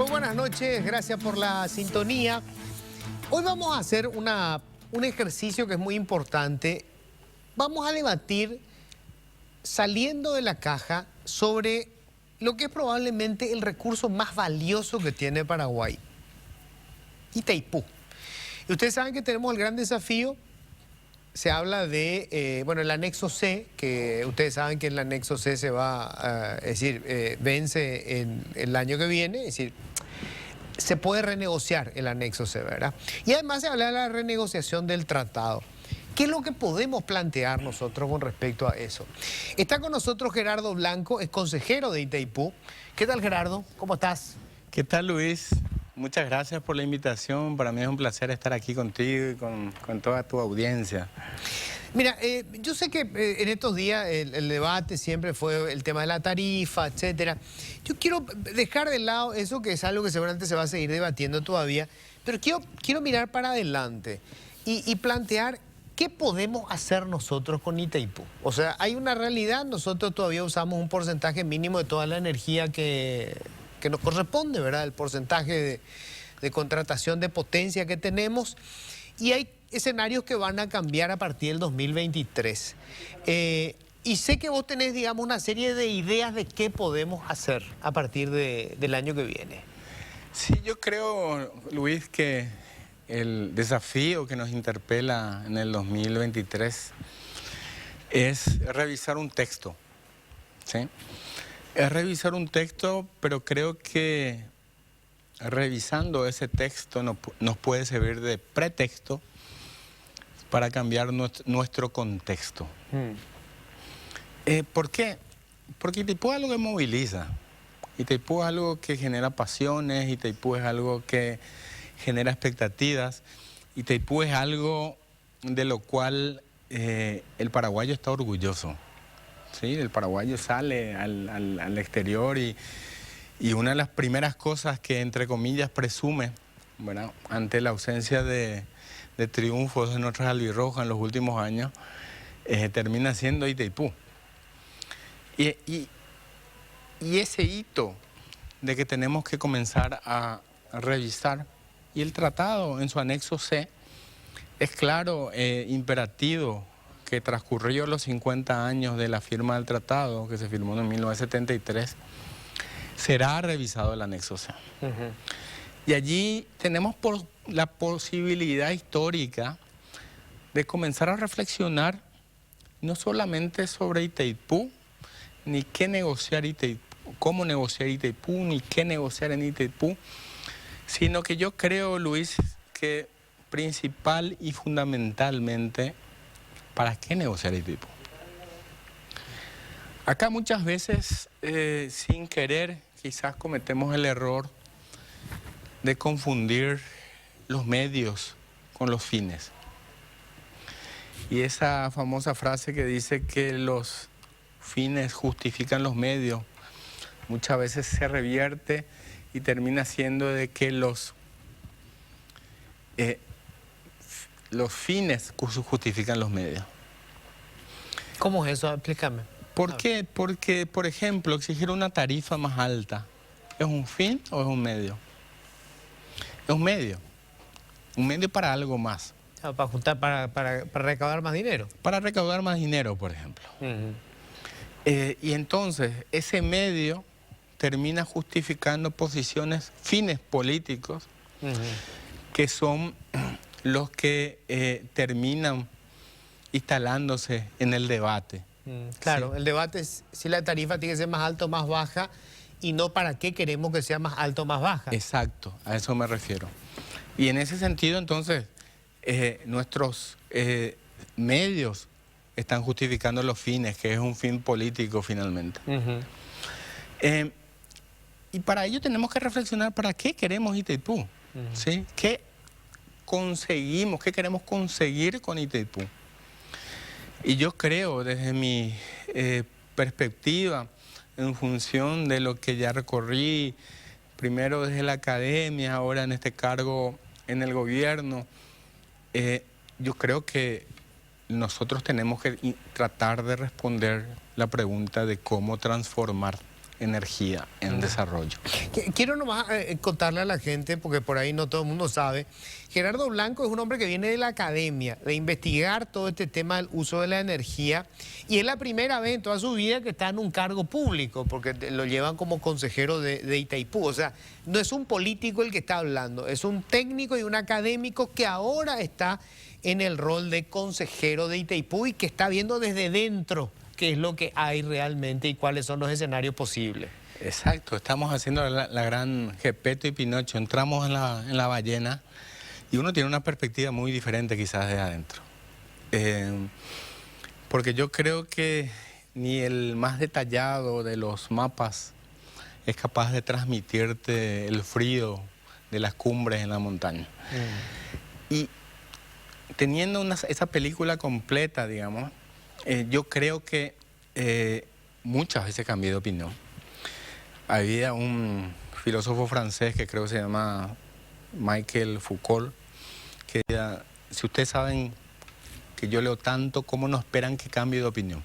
Muy buenas noches, gracias por la sintonía. Hoy vamos a hacer un ejercicio que es muy importante. Vamos a debatir, saliendo de la caja, sobre lo que es probablemente el recurso más valioso que tiene Paraguay, Itaipú. Y ustedes saben que tenemos el gran desafío. Se habla de, el anexo C, que ustedes saben que el anexo C se va, vence en el año que viene, es decir, se puede renegociar el anexo C, ¿verdad? Y además se habla de la renegociación del tratado. ¿Qué es lo que podemos plantear nosotros con respecto a eso? Está con nosotros Gerardo Blanco, es consejero de Itaipú. ¿Qué tal, Gerardo? ¿Cómo estás? ¿Qué tal, Luis? Muchas gracias por la invitación. Para mí es un placer estar aquí contigo y con toda tu audiencia. Mira, yo sé que en estos días el debate siempre fue el tema de la tarifa, etcétera. Yo quiero dejar de lado eso, que es algo que seguramente se va a seguir debatiendo todavía, pero quiero mirar para adelante y plantear qué podemos hacer nosotros con Itaipú. O sea, hay una realidad, nosotros todavía usamos un porcentaje mínimo de toda la energía que nos corresponde, ¿verdad? El porcentaje de contratación de potencia que tenemos, y hay escenarios que van a cambiar a partir del 2023. Y sé que vos tenés, digamos, una serie de ideas de qué podemos hacer a partir del año que viene. Sí, yo creo, Luis, que el desafío que nos interpela en el 2023 es revisar un texto, ¿sí? Es revisar un texto, pero creo que revisando ese texto nos puede servir de pretexto para cambiar nuestro contexto. ¿Por qué? Porque Itaipú es algo que moviliza, Itaipú es algo que genera pasiones, Itaipú es algo que genera expectativas, Itaipú es algo de lo cual el paraguayo está orgulloso. ¿Sí? El paraguayo sale al exterior y una de las primeras cosas que, entre comillas, presume, ¿verdad?, ante la ausencia de triunfos de nuestras albirrojas en los últimos años, termina siendo Itaipú. Y ese hito de que tenemos que comenzar a revisar, y el tratado en su anexo C es claro, imperativo, que transcurrió los 50 años de la firma del tratado, que se firmó en 1973, será revisado el anexo C. Y allí tenemos la posibilidad histórica de comenzar a reflexionar no solamente sobre Itaipú, ni qué negociar Itaipú, cómo negociar Itaipú, ni qué negociar en Itaipú, sino que yo creo, Luis, que principal y fundamentalmente, ¿para qué negociar Itaipú? Acá muchas veces, sin querer, quizás cometemos el error de confundir los medios con los fines. Y esa famosa frase que dice que los fines justifican los medios, muchas veces se revierte y termina siendo de que los fines justifican los medios. ¿Cómo es eso? Explícame. ¿Por qué? Porque, por ejemplo, exigir una tarifa más alta, ¿es un fin o es un medio? Es un medio para algo más. Para juntar, para recaudar más dinero. Para recaudar más dinero, por ejemplo. Y entonces, ese medio termina justificando fines políticos, que son los que terminan instalándose en el debate. Claro, ¿sí? El debate es si la tarifa tiene que ser más alta o más baja, y no para qué queremos que sea más alta o más baja. Exacto, a eso me refiero. Y en ese sentido, entonces, nuestros medios están justificando los fines, que es un fin político finalmente. Y para ello tenemos que reflexionar para qué queremos Itaipú, ¿sí? ¿Qué conseguimos, qué queremos conseguir con Itaipú? Y yo creo, desde mi perspectiva, en función de lo que ya recorrí, primero desde la academia, ahora en este cargo en el gobierno, yo creo que nosotros tenemos que tratar de responder la pregunta de cómo transformar energía en desarrollo. Quiero nomás contarle a la gente, porque por ahí no todo el mundo sabe. Gerardo Blanco es un hombre que viene de la academia, de investigar todo este tema del uso de la energía, y es la primera vez en toda su vida que está en un cargo público, porque lo llevan como consejero de Itaipú. O sea, no es un político el que está hablando, es un técnico y un académico que ahora está en el rol de consejero de Itaipú y que está viendo desde dentro qué es lo que hay realmente y cuáles son los escenarios posibles. Exacto, estamos haciendo la gran Gepetto y Pinocho, entramos en la ballena y uno tiene una perspectiva muy diferente quizás de adentro. Porque yo creo que ni el más detallado de los mapas es capaz de transmitirte el frío de las cumbres en la montaña. Y teniendo esa película completa, digamos, yo creo que muchas veces cambié de opinión. Había un filósofo francés que creo que se llama Michel Foucault, que decía, si ustedes saben que yo leo tanto, ¿cómo no esperan que cambie de opinión?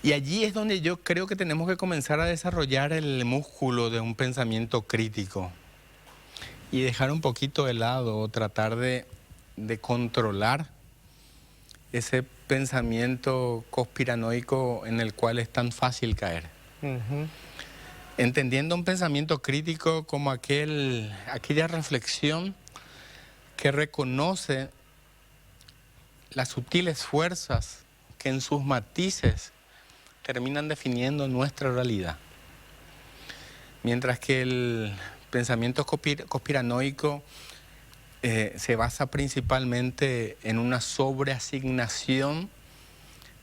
Y allí es donde yo creo que tenemos que comenzar a desarrollar el músculo de un pensamiento crítico y dejar un poquito de lado o tratar de controlar ese pensamiento conspiranoico en el cual es tan fácil caer. Entendiendo un pensamiento crítico como aquella reflexión que reconoce las sutiles fuerzas que en sus matices terminan definiendo nuestra realidad. Mientras que el pensamiento conspiranoico se basa principalmente en una sobreasignación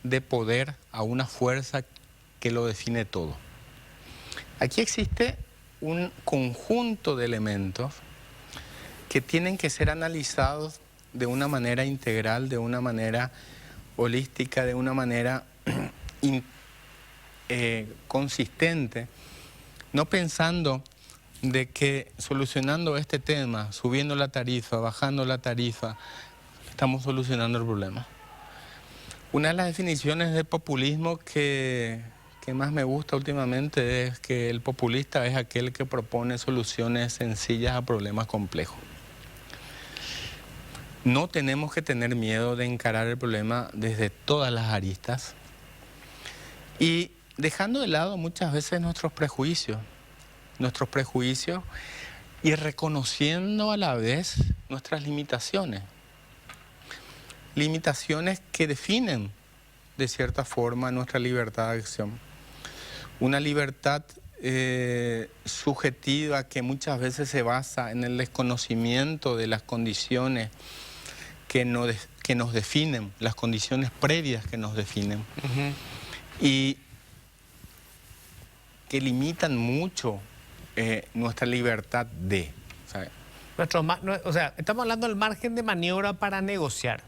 de poder a una fuerza que lo define todo. Aquí existe un conjunto de elementos que tienen que ser analizados de una manera integral, de una manera holística, de una manera consistente, no pensando de que solucionando este tema, subiendo la tarifa, bajando la tarifa, estamos solucionando el problema. Una de las definiciones de populismo que más me gusta últimamente es que el populista es aquel que propone soluciones sencillas a problemas complejos. No tenemos que tener miedo de encarar el problema desde todas las aristas y dejando de lado muchas veces nuestros prejuicios y reconociendo a la vez nuestras limitaciones. Limitaciones que definen de cierta forma nuestra libertad de acción. Una libertad subjetiva que muchas veces se basa en el desconocimiento de las condiciones que nos definen, las condiciones previas que nos definen, y que limitan mucho nuestra libertad de... O sea, estamos hablando del margen de maniobra para negociar.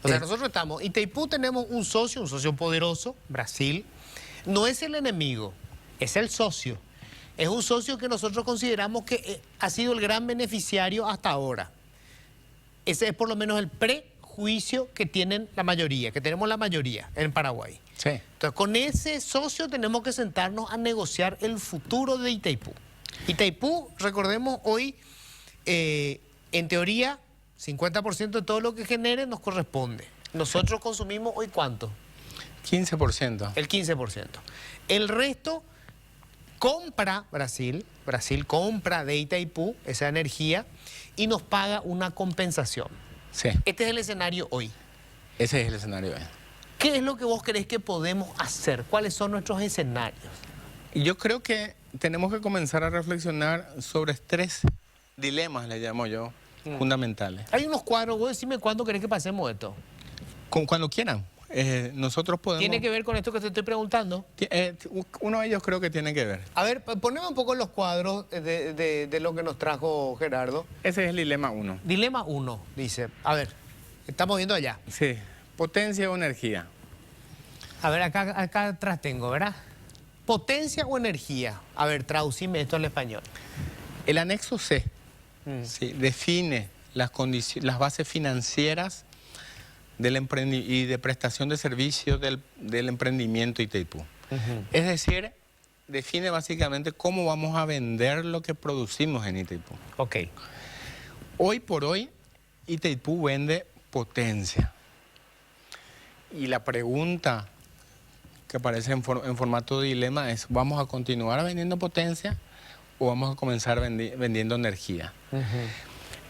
O sea, nosotros estamos, Itaipú tenemos un socio poderoso, Brasil. No es el enemigo, es el socio. Es un socio que nosotros consideramos que ha sido el gran beneficiario hasta ahora. Ese es por lo menos el prejuicio que tienen la mayoría, que tenemos la mayoría en Paraguay. Sí. Entonces, con ese socio tenemos que sentarnos a negociar el futuro de Itaipú. Itaipú, recordemos, hoy, en teoría, 50% de todo lo que genere nos corresponde. Nosotros consumimos hoy, ¿cuánto? 15%. El 15%. El resto compra Brasil. Brasil compra de Itaipú esa energía y nos paga una compensación. Sí. Este es el escenario hoy. Ese es el escenario hoy. ¿Qué es lo que vos creés que podemos hacer? ¿Cuáles son nuestros escenarios? Yo creo que tenemos que comenzar a reflexionar sobre 3 dilemas, le llamo yo, fundamentales. Hay unos cuadros, vos decime cuándo querés que pasemos esto. Cuando quieran. Nosotros podemos... ¿Tiene que ver con esto que te estoy preguntando? Uno de ellos creo que tiene que ver. A ver, poneme un poco los cuadros de lo que nos trajo Gerardo. Ese es el dilema 1. Dilema 1, dice. A ver, estamos viendo allá. Sí, potencia o energía. A ver, acá atrás tengo, ¿verdad? Potencia o energía. A ver, traducime esto al español. El anexo C sí, define las bases financieras y de prestación de servicios del emprendimiento Itaipú. Es decir, define básicamente cómo vamos a vender lo que producimos en Itaipú. Ok. Hoy por hoy, Itaipú vende potencia. Y la pregunta que aparece en formato de dilema es, ¿vamos a continuar vendiendo potencia o vamos a comenzar vendiendo energía?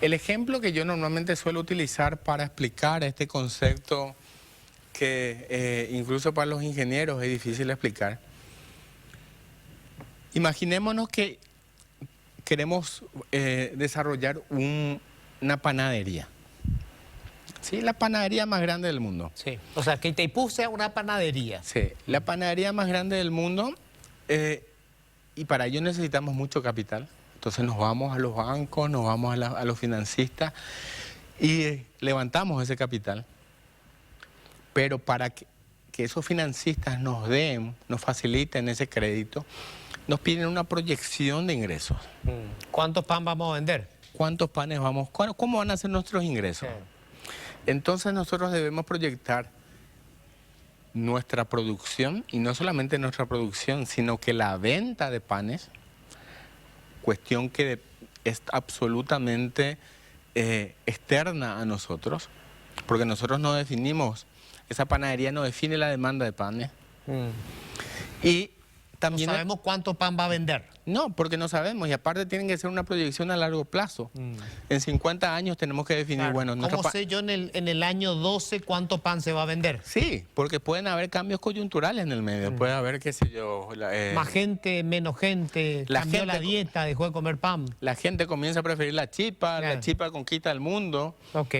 El ejemplo que yo normalmente suelo utilizar para explicar este concepto que incluso para los ingenieros es difícil explicar. Imaginémonos que queremos desarrollar una panadería. Sí, la panadería más grande del mundo. Sí. O sea, que Itaipú sea una panadería. Sí, la panadería más grande del mundo y para ello necesitamos mucho capital. Entonces nos vamos a los bancos, nos vamos a los financistas y levantamos ese capital. Pero para que esos financistas nos faciliten ese crédito, nos piden una proyección de ingresos. ¿Cuántos pan vamos a vender? ¿Cuántos panes vamos? ¿Cómo van a ser nuestros ingresos? Sí. Entonces nosotros debemos proyectar nuestra producción, y no solamente nuestra producción, sino que la venta de panes, cuestión que es absolutamente externa a nosotros, porque nosotros no definimos, esa panadería no define la demanda de panes. Y también no sabemos cuánto pan va a vender. No, porque no sabemos, y aparte tienen que ser una proyección a largo plazo. En 50 años tenemos que definir, Claro. bueno... ¿Cómo sé yo en el año 12 cuánto pan se va a vender? Sí, porque pueden haber cambios coyunturales en el medio, puede haber, qué sé yo... Más gente, menos gente, cambió la dieta, dejó de comer pan. La gente comienza a preferir la chipa, Claro. la chipa conquista el mundo. Ok,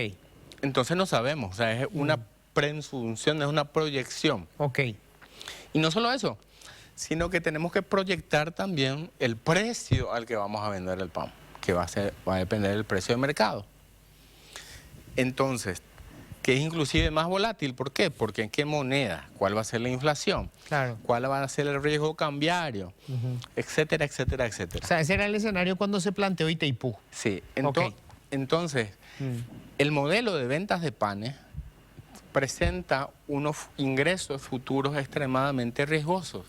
Entonces no sabemos, o sea, es una presunción, es una proyección. ok. Y no solo eso, sino que tenemos que proyectar también el precio al que vamos a vender el pan, que va a depender del precio de mercado. Entonces, que es inclusive más volátil, ¿por qué? Porque en qué moneda, cuál va a ser la inflación, Claro. cuál va a ser el riesgo cambiario, etcétera, etcétera, etcétera. O sea, ese era el escenario cuando se planteó Itaipú. Sí, Ok. entonces, el modelo de ventas de panes presenta unos ingresos futuros extremadamente riesgosos.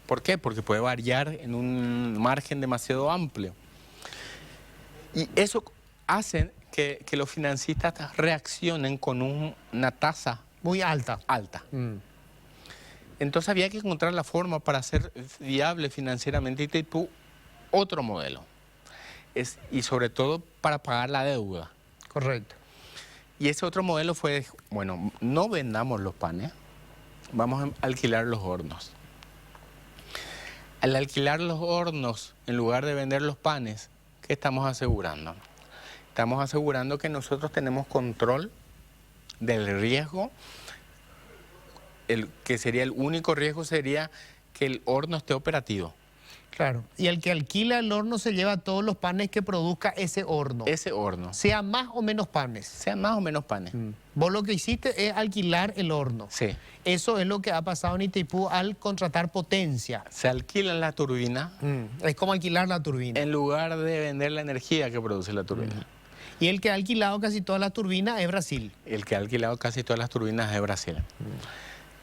¿Por qué? Porque puede variar en un margen demasiado amplio. Y eso hace que los financistas reaccionen con una tasa Muy alta. alta. Entonces había que encontrar la forma para hacer viable financieramente Itaipú otro modelo. Y sobre todo para pagar la deuda. Correcto. Y ese otro modelo fue, bueno, no vendamos los panes, vamos a alquilar los hornos. Al alquilar los hornos, en lugar de vender los panes, ¿qué estamos asegurando? Estamos asegurando que nosotros tenemos control del riesgo. El único riesgo sería que el horno esté operativo. Claro. Y el que alquila el horno se lleva todos los panes que produzca ese horno. Ese horno. Sea más o menos panes. Sean más o menos panes. Vos lo que hiciste es alquilar el horno. Sí. Eso es lo que ha pasado en Itaipú al contratar potencia. Se alquila la turbina Es como alquilar la turbina. en lugar de vender la energía que produce la turbina. Y el que ha alquilado casi todas las turbinas es Brasil. El que ha alquilado casi todas las turbinas de Brasil.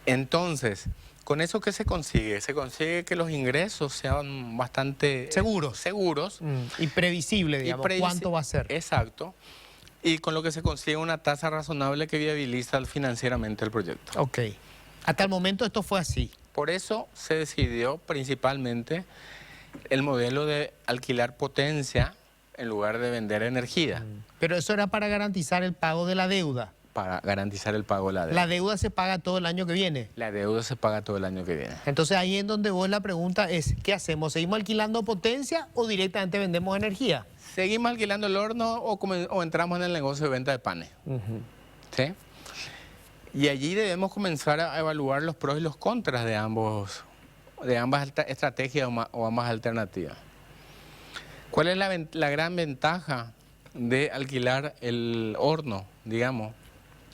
Entonces, ¿con eso qué se consigue? Se consigue que los ingresos sean bastante seguros. Y previsible, digamos, cuánto va a ser. Exacto. Y con lo que se consigue una tasa razonable que viabiliza financieramente el proyecto. Ok. Hasta el momento esto fue así. Por eso se decidió principalmente el modelo de alquilar potencia en lugar de vender energía. Pero eso era para garantizar el pago de la deuda. Para garantizar el pago de la deuda. La deuda se paga todo el año que viene. La deuda se paga todo el año que viene. Entonces ahí en donde vos la pregunta es, ¿qué hacemos? ¿Seguimos alquilando potencia o directamente vendemos energía? ¿Seguimos alquilando el horno o entramos en el negocio de venta de panes? ¿Sí? Y allí debemos comenzar a evaluar los pros y los contras de ambas estrategias o ambas alternativas. ¿Cuál es la gran ventaja de alquilar el horno, digamos?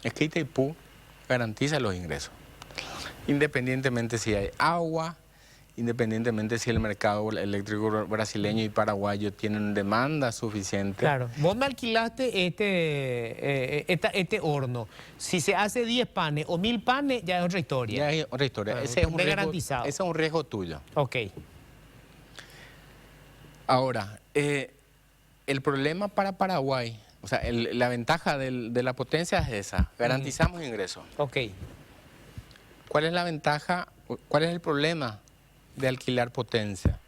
Es que Itaipú garantiza los ingresos, independientemente si hay agua, independientemente si el mercado eléctrico brasileño y paraguayo tienen demanda suficiente. Claro, vos me alquilaste este horno. Si se hace 10 panes o 1000 panes, ya es otra historia. Ya es otra historia. Claro, Ese es un riesgo, garantizado. ese es un riesgo tuyo. Ok. Ahora, el problema para Paraguay, o sea, la ventaja de la potencia es esa, garantizamos ingresos. Ok. ¿Cuál es la ventaja, cuál es el problema de alquilar potencia?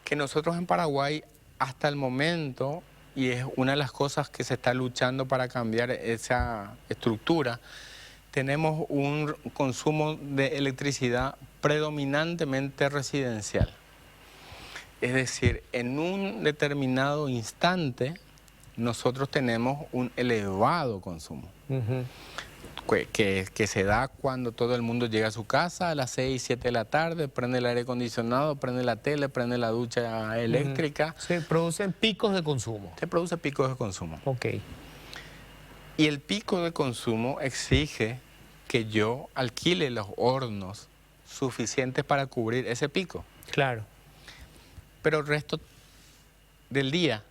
Que nosotros en Paraguay, hasta el momento, y es una de las cosas que se está luchando para cambiar esa estructura, tenemos un consumo de electricidad predominantemente residencial. Es decir, en un determinado instante, nosotros tenemos un elevado consumo. Que se da cuando todo el mundo llega a su casa a las 6, 7 de la tarde, prende el aire acondicionado, prende la tele, prende la ducha eléctrica. Se producen picos de consumo. Se produce picos de consumo. Ok. Y el pico de consumo exige que yo alquile los hornos suficientes para cubrir ese pico. Claro. Pero el resto del día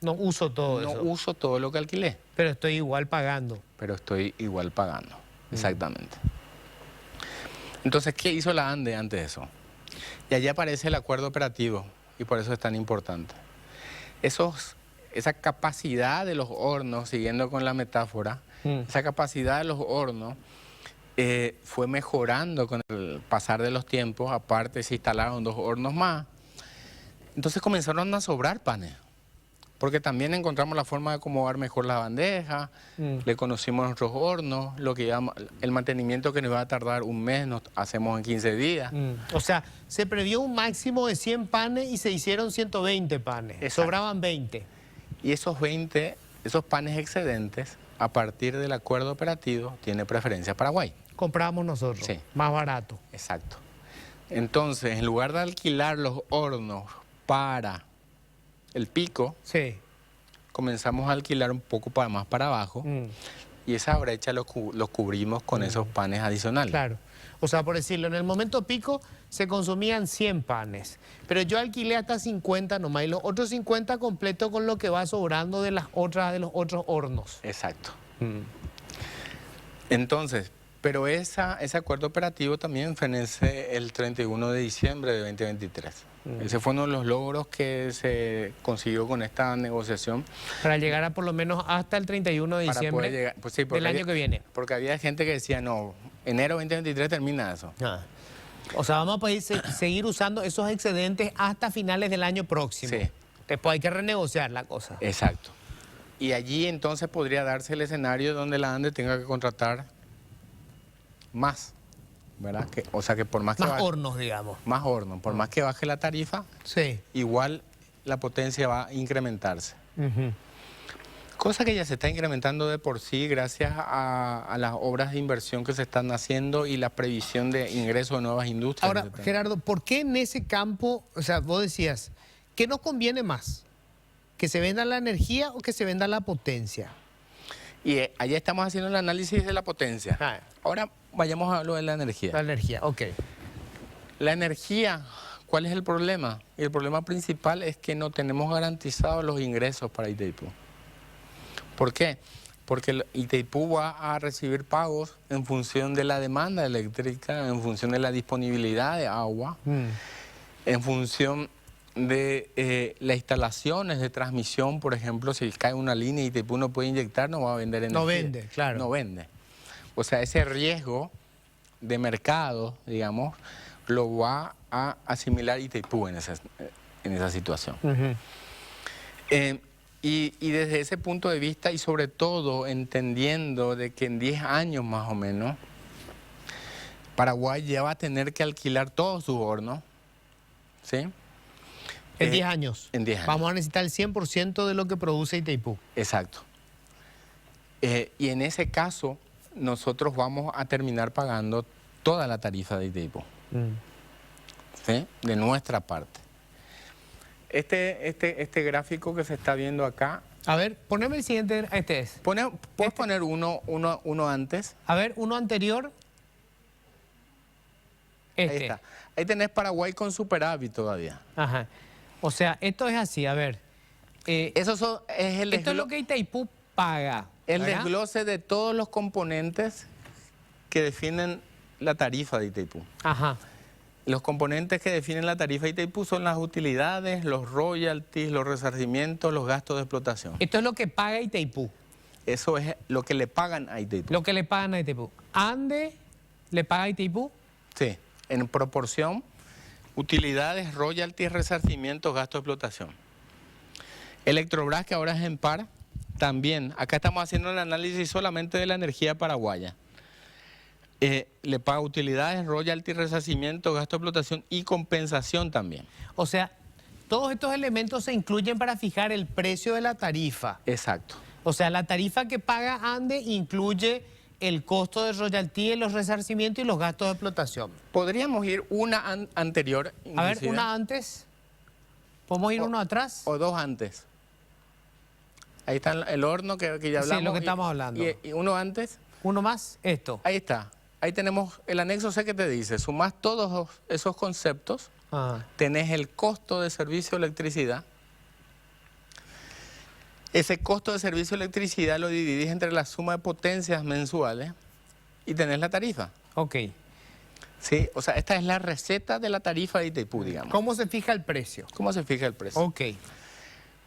no uso todo eso. No uso todo lo que alquilé. Pero estoy igual pagando. Pero estoy igual pagando, exactamente. Entonces, ¿qué hizo la ANDE ante eso? Y allí aparece el acuerdo operativo, y por eso es tan importante. Esa capacidad de los hornos, siguiendo con la metáfora, esa capacidad de los hornos fue mejorando con el pasar de los tiempos. Aparte, se instalaron 2 hornos más. Entonces comenzaron a sobrar panes. Porque también encontramos la forma de acomodar mejor la bandeja, le conocimos nuestros hornos, lo que el mantenimiento que nos va a tardar un mes, nos hacemos en 15 días. O sea, se previó un máximo de 100 panes y se hicieron 120 panes. Exacto. Sobraban 20. Y esos panes excedentes, a partir del acuerdo operativo, tiene preferencia Paraguay. Compramos nosotros, sí. Más barato. Exacto. Entonces, en lugar de alquilar los hornos para el pico, sí, comenzamos a alquilar un poco más para abajo y esa brecha lo cubrimos con esos panes adicionales. Claro. O sea, por decirlo, en el momento pico se consumían 100 panes, pero yo alquilé hasta 50 nomás y los otros 50 completo con lo que va sobrando de los otros hornos. Exacto. Entonces, pero ese acuerdo operativo también fenece el 31 de diciembre de 2023. Ese fue uno de los logros que se consiguió con esta negociación. Para llegar a por lo menos hasta el 31 de diciembre llegar, pues sí, del año que viene. Porque había gente que decía, no, enero 2023 termina eso. O sea, vamos a poder seguir usando esos excedentes hasta finales del año próximo. Sí. Después hay que renegociar la cosa. Exacto. Y allí entonces podría darse el escenario donde la ANDE tenga que contratar más. ¿Verdad? O sea que por más que hornos, digamos. Más hornos. Por más que baje la tarifa, sí, igual la potencia va a incrementarse. Cosa que ya se está incrementando de por sí gracias a las obras de inversión que se están haciendo y la previsión de ingreso de nuevas industrias. Ahora, Gerardo, ¿por qué en ese campo, o sea, vos decías, ¿qué nos conviene más? ¿Que se venda la energía o que se venda la potencia? Y allá estamos haciendo el análisis de la potencia. Ahora vayamos a lo de la energía. La energía, ok. La energía, ¿cuál es el problema? Y el problema principal es que no tenemos garantizados los ingresos para Itaipú. ¿Por qué? Porque Itaipú va a recibir pagos en función de la demanda eléctrica, en función de la disponibilidad de agua, en función de las instalaciones de transmisión. Por ejemplo, si cae una línea y Itaipú no puede inyectar, no va a vender energía. No vende, claro. No vende. O sea, ese riesgo de mercado, digamos, lo va a asimilar Itaipú en esa situación. Y desde ese punto de vista, y sobre todo entendiendo de que en 10 años más o menos, Paraguay ya va a tener que alquilar todos sus hornos, ¿sí? En 10 años. En 10 años. Vamos a necesitar el 100% de lo que produce Itaipú. Exacto. Y en ese caso, nosotros vamos a terminar pagando toda la tarifa de Itaipú. ¿Sí? De nuestra parte. Este gráfico que se está viendo acá. A ver, poneme el siguiente. Este es. ¿Puedes poner uno antes? A ver, uno anterior. Ahí está. Ahí tenés Paraguay con superávit todavía. Ajá. O sea, esto es así, a ver. Eso es esto es lo que Itaipú paga. El ¿verdad? desglose de todos los componentes que definen la tarifa de Itaipú. Ajá. Los componentes que definen la tarifa de Itaipú son las utilidades, los royalties, los resarcimientos, los gastos de explotación. Esto es lo que paga Itaipú. Eso es lo que le pagan a Itaipú. Lo que le pagan a Itaipú. ¿Ande le paga a Itaipú? Sí, en proporción, utilidades, royalties, resarcimientos, gastos de explotación. Electrobras, que ahora es en par, también. Acá estamos haciendo el análisis solamente de la energía paraguaya. Le paga utilidades, royalties, resarcimientos, gastos de explotación y compensación también. O sea, todos estos elementos se incluyen para fijar el precio de la tarifa. Exacto. O sea, la tarifa que paga ANDE incluye el costo de royalty, los resarcimientos y los gastos de explotación. Podríamos ir una anterior. A ver, una antes. ¿Podemos ir uno atrás? O dos antes. Ahí está el horno que ya hablamos. Sí, lo que estamos hablando. Y uno antes. Uno más, esto. Ahí está. Ahí tenemos el anexo C que te dice, sumás todos esos conceptos, tenés el costo de servicio de electricidad. Ese costo de servicio de electricidad lo dividís entre la suma de potencias mensuales y tenés la tarifa. Ok. Sí, o sea, esta es la receta de la tarifa de Itaipú, digamos. ¿Cómo se fija el precio? ¿Cómo se fija el precio? Ok.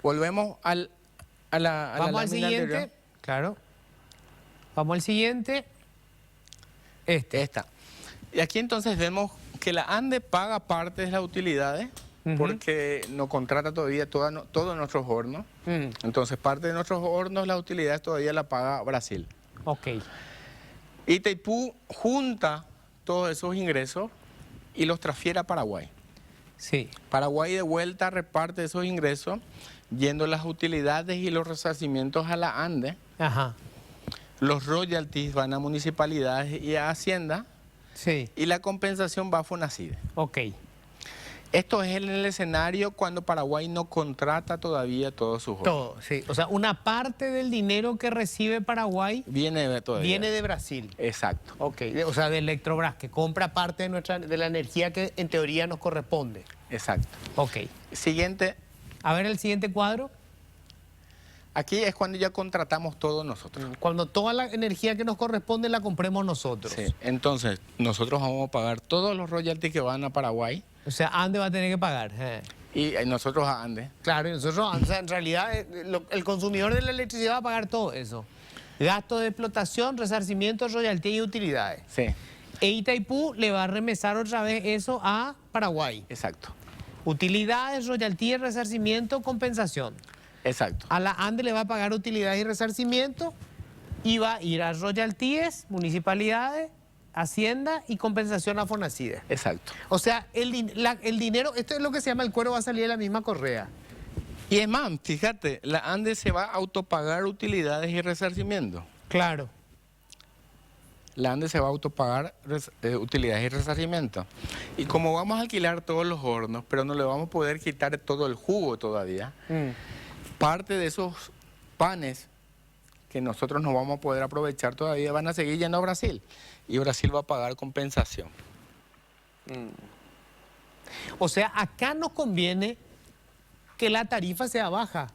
Volvemos a la Vamos al siguiente. Anterior. Claro. Vamos al siguiente. Esta. Y aquí entonces vemos que la ANDE paga parte de las utilidades porque no contrata todavía todos nuestros hornos. Entonces parte de nuestros hornos, las utilidades todavía la paga Brasil. Ok. Itaipú junta todos esos ingresos y los transfiere a Paraguay. Sí. Paraguay de vuelta reparte esos ingresos yendo las utilidades y los resarcimientos a la ANDE. Ajá. Los royalties van a municipalidades y a Hacienda. Sí. Y la compensación va a FONACIDE. Ok. Esto es en el escenario cuando Paraguay no contrata todavía todos sus hornos. Todo, sí. O sea, una parte del dinero que recibe Paraguay Viene todavía. viene de Brasil. Exacto. Ok. O sea, de Electrobras, que compra parte de la energía que en teoría nos corresponde. Exacto. Ok. Siguiente. A ver el siguiente cuadro. Aquí es cuando ya contratamos todo nosotros. Cuando toda la energía que nos corresponde la compremos nosotros. Sí. Entonces, nosotros vamos a pagar todos los royalties que van a Paraguay. O sea, ANDE va a tener que pagar. Y nosotros a ANDE. Claro, y nosotros, o sea, en realidad, el consumidor de la electricidad va a pagar todo eso. Gastos de explotación, resarcimiento, royalty y utilidades. Sí. E Itaipú le va a remesar otra vez eso a Paraguay. Exacto. Utilidades, royalty, resarcimiento, compensación. Exacto. A la ANDE le va a pagar utilidades y resarcimiento y va a ir a royalties, municipalidades, Hacienda y compensación a FONACIDE. Exacto. O sea, el dinero, esto es lo que se llama el cuero, va a salir de la misma correa. Y es más, fíjate, la ANDE se va a autopagar utilidades y resarcimiento. Claro. La ANDE se va a autopagar utilidades y resarcimiento. Y como vamos a alquilar todos los hornos, pero no le vamos a poder quitar todo el jugo todavía, parte de esos panes que nosotros no vamos a poder aprovechar todavía van a seguir yendo a Brasil. Y Brasil va a pagar compensación. O sea, acá nos conviene que la tarifa sea baja.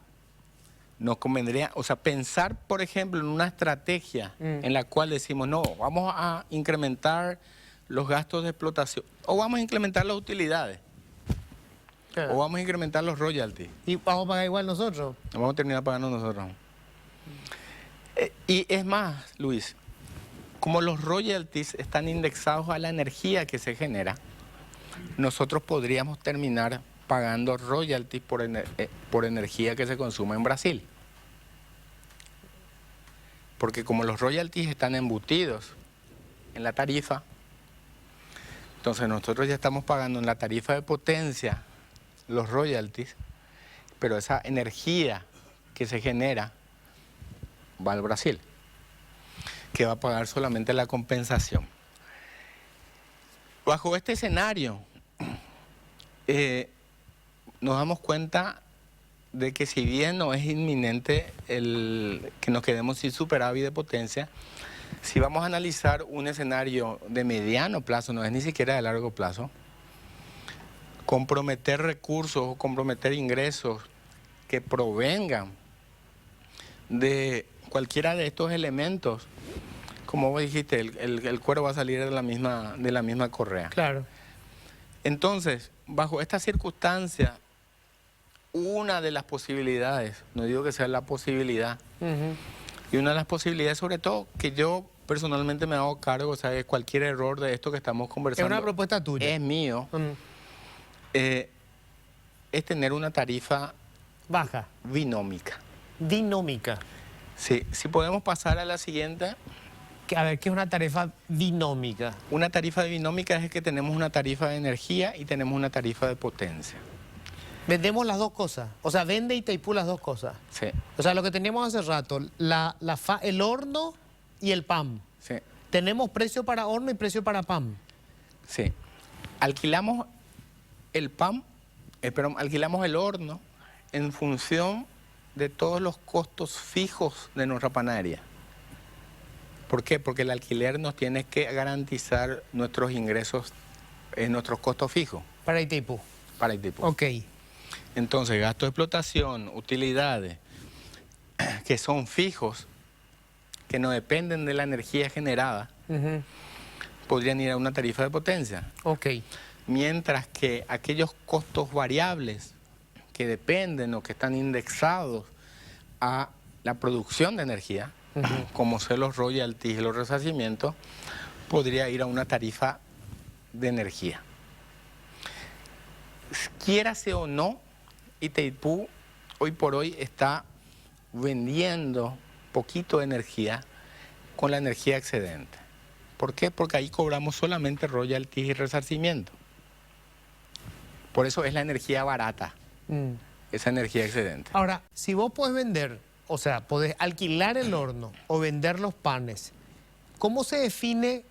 Nos convendría, o sea, pensar, por ejemplo, en una estrategia en la cual decimos, no, vamos a incrementar los gastos de explotación, o vamos a incrementar las utilidades, o vamos a incrementar los royalties. Y vamos a pagar igual nosotros. Vamos a terminar pagando nosotros. Y es más, Luis, como los royalties están indexados a la energía que se genera, nosotros podríamos terminar pagando royalties por energía que se consume en Brasil. Porque como los royalties están embutidos en la tarifa, entonces nosotros ya estamos pagando en la tarifa de potencia los royalties, pero esa energía que se genera va al Brasil, que va a pagar solamente la compensación. Bajo este escenario, nos damos cuenta de que si bien no es inminente que nos quedemos sin superávit de potencia, Si vamos a analizar un escenario de mediano plazo, no es ni siquiera de largo plazo, comprometer recursos o comprometer ingresos que provengan de cualquiera de estos elementos, como vos dijiste, el cuero va a salir de la misma correa. Claro. Entonces, bajo estas circunstancias, una de las posibilidades, no digo que sea la posibilidad, y una de las posibilidades, sobre todo, que yo personalmente me hago cargo, o sea, de cualquier error de esto que estamos conversando. Es una propuesta tuya. Es mío. Es tener una tarifa baja. Binómica. Dinómica. Sí, si podemos pasar a la siguiente. A ver, ¿qué es una tarifa binómica? Una tarifa binómica es que tenemos una tarifa de energía y tenemos una tarifa de potencia. Vendemos las dos cosas. O sea, vende Itaipú las dos cosas. Sí. O sea, lo que teníamos hace rato, el horno y el PAM. Sí. Tenemos precio para horno y precio para PAM. Sí. Alquilamos el PAM, alquilamos el horno en función de todos los costos fijos de nuestra panadería. ¿Por qué? Porque el alquiler nos tiene que garantizar nuestros ingresos, nuestros costos fijos. Para Itaipú. Para Itaipú. Ok. Entonces, gasto de explotación, utilidades, que son fijos, que no dependen de la energía generada, podrían ir a una tarifa de potencia. Ok. Mientras que aquellos costos variables que dependen o que están indexados a la producción de energía, como son los royalties y los resarcimientos, podría ir a una tarifa de energía. Quiérase o no, Itaipú hoy por hoy está vendiendo poquito de energía con la energía excedente. ¿Por qué? Porque ahí cobramos solamente royalties y resarcimiento. Por eso es la energía barata, esa energía excedente. Ahora, si vos podés vender, o sea, podés alquilar el horno o vender los panes, ¿cómo se define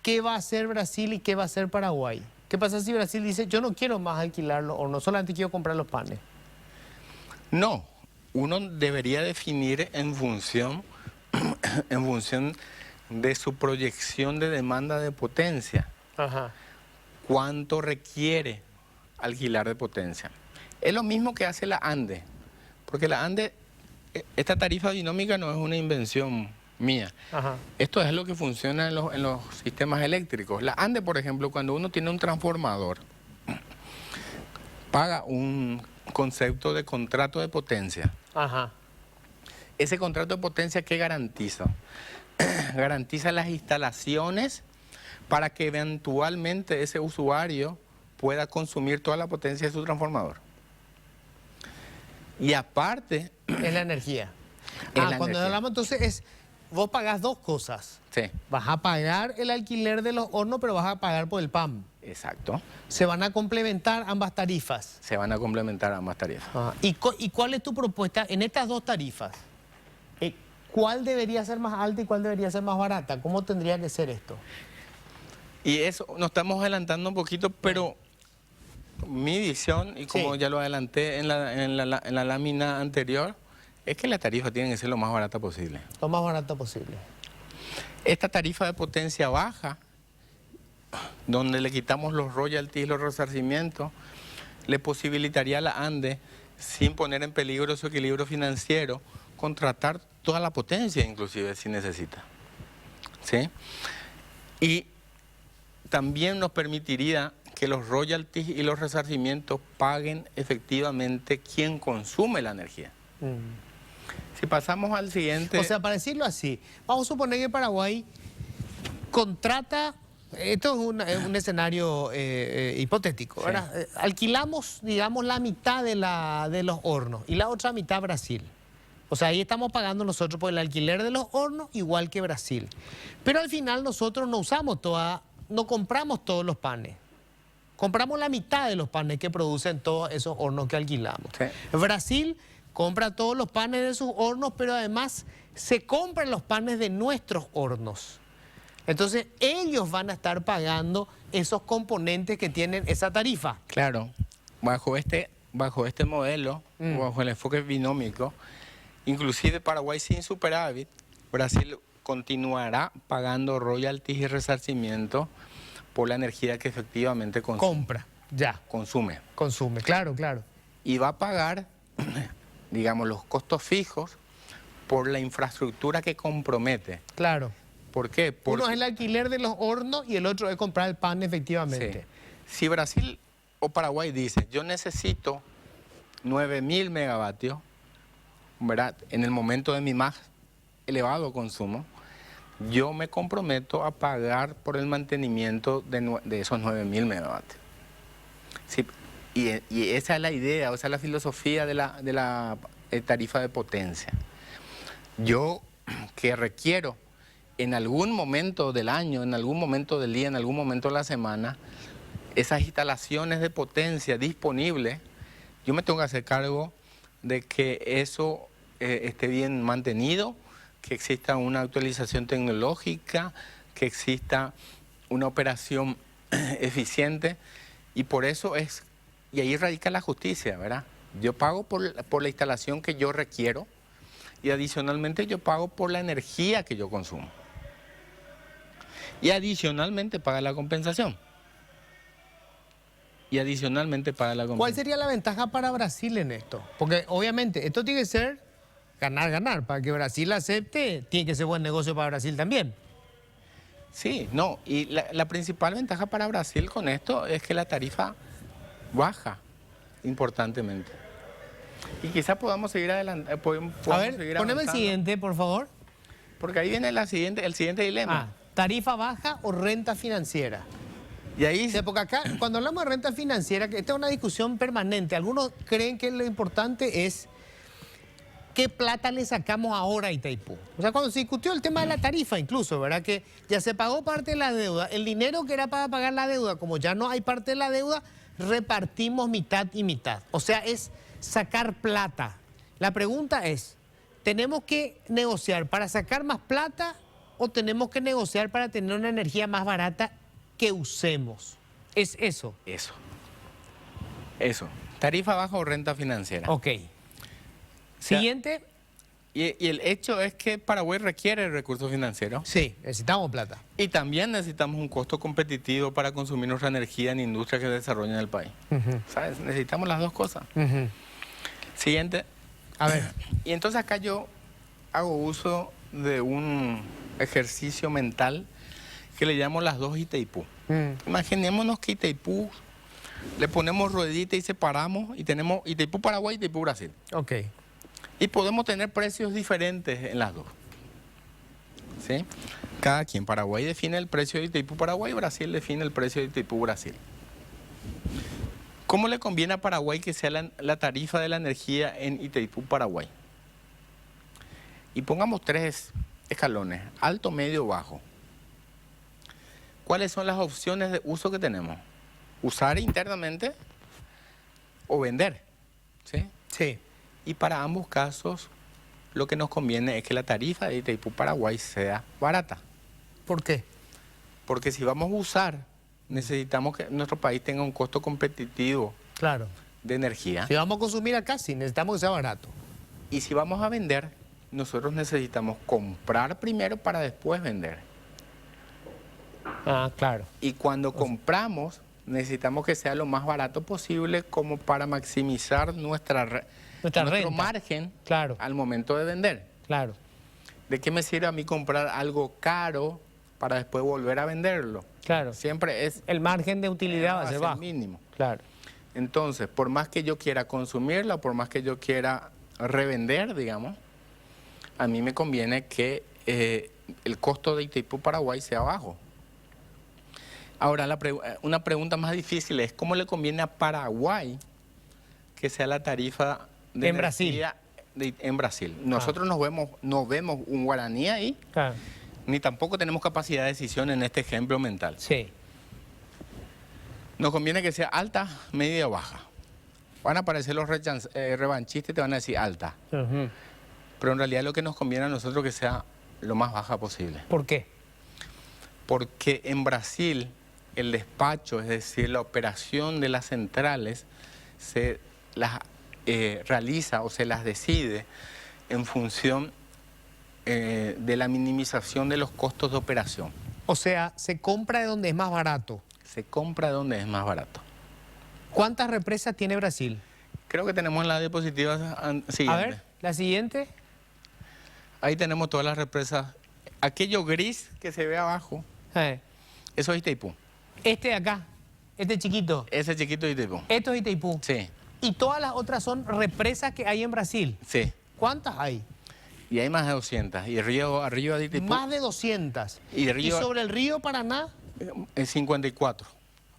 qué va a hacer Brasil y qué va a hacer Paraguay? ¿Qué pasa si Brasil dice, yo no quiero más alquilar los hornos, solamente quiero comprar los panes? No, uno debería definir en función de su proyección de demanda de potencia. ¿Cuánto requiere alquilar de potencia? Es lo mismo que hace la ANDE, porque la ANDE, esta tarifa binómica no es una invención mía. Esto es lo que funciona en los sistemas eléctricos. La ANDE, por ejemplo, cuando uno tiene un transformador, paga un concepto de contrato de potencia. Ese contrato de potencia, ¿qué garantiza? Garantiza las instalaciones para que eventualmente ese usuario pueda consumir toda la potencia de su transformador. Y aparte... Es la energía. Cuando hablamos entonces vos pagás dos cosas. Sí. Vas a pagar el alquiler de los hornos, pero vas a pagar por el PAM. Exacto. Se van a complementar ambas tarifas. Se van a complementar ambas tarifas. ¿Y cuál es tu propuesta en estas dos tarifas? ¿Cuál debería ser más alta y cuál debería ser más barata? ¿Cómo tendría que ser esto? Y eso, nos estamos adelantando un poquito, pero mi visión, y como ya lo adelanté en la lámina anterior, es que la tarifa tiene que ser lo más barata posible. Lo más barata posible. Esta tarifa de potencia baja, donde le quitamos los royalties y los resarcimientos, le posibilitaría a la ANDE, sin poner en peligro su equilibrio financiero, contratar toda la potencia, inclusive, si necesita. ¿Sí? Y también nos permitiría que los royalties y los resarcimientos paguen efectivamente quien consume la energía. Si pasamos al siguiente... O sea, para decirlo así, vamos a suponer que Paraguay contrata, esto es un escenario hipotético, ¿verdad? Alquilamos, digamos, la mitad de los hornos y la otra mitad Brasil. O sea, ahí estamos pagando nosotros por el alquiler de los hornos igual que Brasil. Pero al final nosotros no usamos no compramos todos los panes. Compramos la mitad de los panes que producen todos esos hornos que alquilamos. Brasil compra todos los panes de sus hornos, pero además se compran los panes de nuestros hornos. Entonces, ellos van a estar pagando esos componentes que tienen esa tarifa. Claro, bajo este modelo, bajo el enfoque binómico, inclusive Paraguay sin superávit, Brasil continuará pagando royalties y resarcimiento por la energía que efectivamente Compra, ya, consume. consume, claro, claro. Y va a pagar, digamos, los costos fijos por la infraestructura que compromete. Claro. ¿Por qué? Porque, Uno es el alquiler de los hornos y el otro es comprar el pan efectivamente. sí. Si Brasil o Paraguay dice, yo necesito 9.000 megavatios, ¿verdad? En el momento de mi más elevado consumo, yo me comprometo a pagar por el mantenimiento de esos 9.000 megavatios. Sí, y esa es la idea, o sea, la filosofía de la tarifa de potencia. Yo que requiero en algún momento del año, en algún momento del día, en algún momento de la semana, esas instalaciones de potencia disponibles, yo me tengo que hacer cargo de que eso esté bien mantenido, que exista una actualización tecnológica, que exista una operación eficiente, y por eso es, y ahí radica la justicia, ¿verdad? Yo pago por la instalación que yo requiero y adicionalmente yo pago por la energía que yo consumo. Y adicionalmente paga la compensación. ¿Cuál sería la ventaja para Brasil en esto? Porque obviamente esto tiene que ser ganar, ganar. Para que Brasil acepte, tiene que ser buen negocio para Brasil también. Sí, no, y la principal ventaja para Brasil con esto es que la tarifa baja importantemente. Y quizás podamos seguir adelante. A ver, poneme el siguiente, por favor. Porque ahí viene el siguiente dilema. ¿Tarifa baja o renta financiera? Y ahí... O sea, porque acá, cuando hablamos de renta financiera, que esta es una discusión permanente. Algunos creen que lo importante es qué plata le sacamos ahora a Itaipú. O sea, cuando se discutió el tema de la tarifa incluso, ¿verdad? Que ya se pagó parte de la deuda. El dinero que era para pagar la deuda, como ya no hay parte de la deuda, repartimos mitad y mitad. O sea, es sacar plata. La pregunta es, ¿tenemos que negociar para sacar más plata o tenemos que negociar para tener una energía más barata que usemos? ¿Es eso? Eso. Tarifa baja o renta financiera. Ok. Siguiente. Y el hecho es que Paraguay requiere recursos financieros. Sí, necesitamos plata. Y también necesitamos un costo competitivo para consumir nuestra energía en industrias que se desarrollan en el país. ¿Sabes? Necesitamos las dos cosas. Siguiente. A ver. Y entonces acá yo hago uso de un ejercicio mental que le llamo las dos Itaipú. Imaginémonos que Itaipú le ponemos ruedita y separamos y tenemos Itaipú Paraguay y Itaipú Brasil. Ok. Y podemos tener precios diferentes en las dos. ¿Sí? Cada quien, Paraguay define el precio de Itaipú Paraguay, Brasil define el precio de Itaipú Brasil. ¿Cómo le conviene a Paraguay que sea la tarifa de la energía en Itaipú Paraguay? Y pongamos 3 escalones, alto, medio, bajo. ¿Cuáles son las opciones de uso que tenemos? Usar internamente o vender. ¿Sí? Sí. Y para ambos casos, lo que nos conviene es que la tarifa de Itaipú Paraguay sea barata. ¿Por qué? Porque si vamos a usar, necesitamos que nuestro país tenga un costo competitivo de energía. Si vamos a consumir acá, sí, necesitamos que sea barato. Y si vamos a vender, nosotros necesitamos comprar primero para después vender. Claro. Y cuando compramos, necesitamos que sea lo más barato posible como para maximizar nuestro renta. margen Claro. al momento de vender. Claro. ¿De qué me sirve a mí comprar algo caro para después volver a venderlo? Claro. Siempre es... El margen de utilidad va a ser bajo. mínimo. Claro. Entonces, por más que yo quiera consumirla, por más que yo quiera revender, digamos, a mí me conviene que el costo de Itaipú Paraguay sea bajo. Ahora, una pregunta más difícil es, ¿cómo le conviene a Paraguay que sea la tarifa de energía en Brasil? Nosotros no vemos un guaraní ahí, ni tampoco tenemos capacidad de decisión en este ejemplo mental. Sí. Nos conviene que sea alta, media o baja. Van a aparecer los revanchistas y te van a decir alta. Pero en realidad lo que nos conviene a nosotros es que sea lo más baja posible. ¿Por qué? Porque en Brasil el despacho, es decir, la operación de las centrales, se las realiza o se las decide en función de la minimización de los costos de operación. O sea, se compra de donde es más barato. Se compra de donde es más barato. ¿Cuántas represas tiene Brasil? Creo que tenemos la diapositiva siguiente. A ver, la siguiente. Ahí tenemos todas las represas. Aquello gris que se ve abajo, eso es Itaipú. Este de acá, este chiquito. Ese chiquito es Itaipú. Esto es Itaipú. Sí. Y todas las otras son represas que hay en Brasil. Sí. ¿Cuántas hay? Y hay más de 200. Y río arriba de Itaipú. Más de 200. Y sobre el río Paraná, es 54.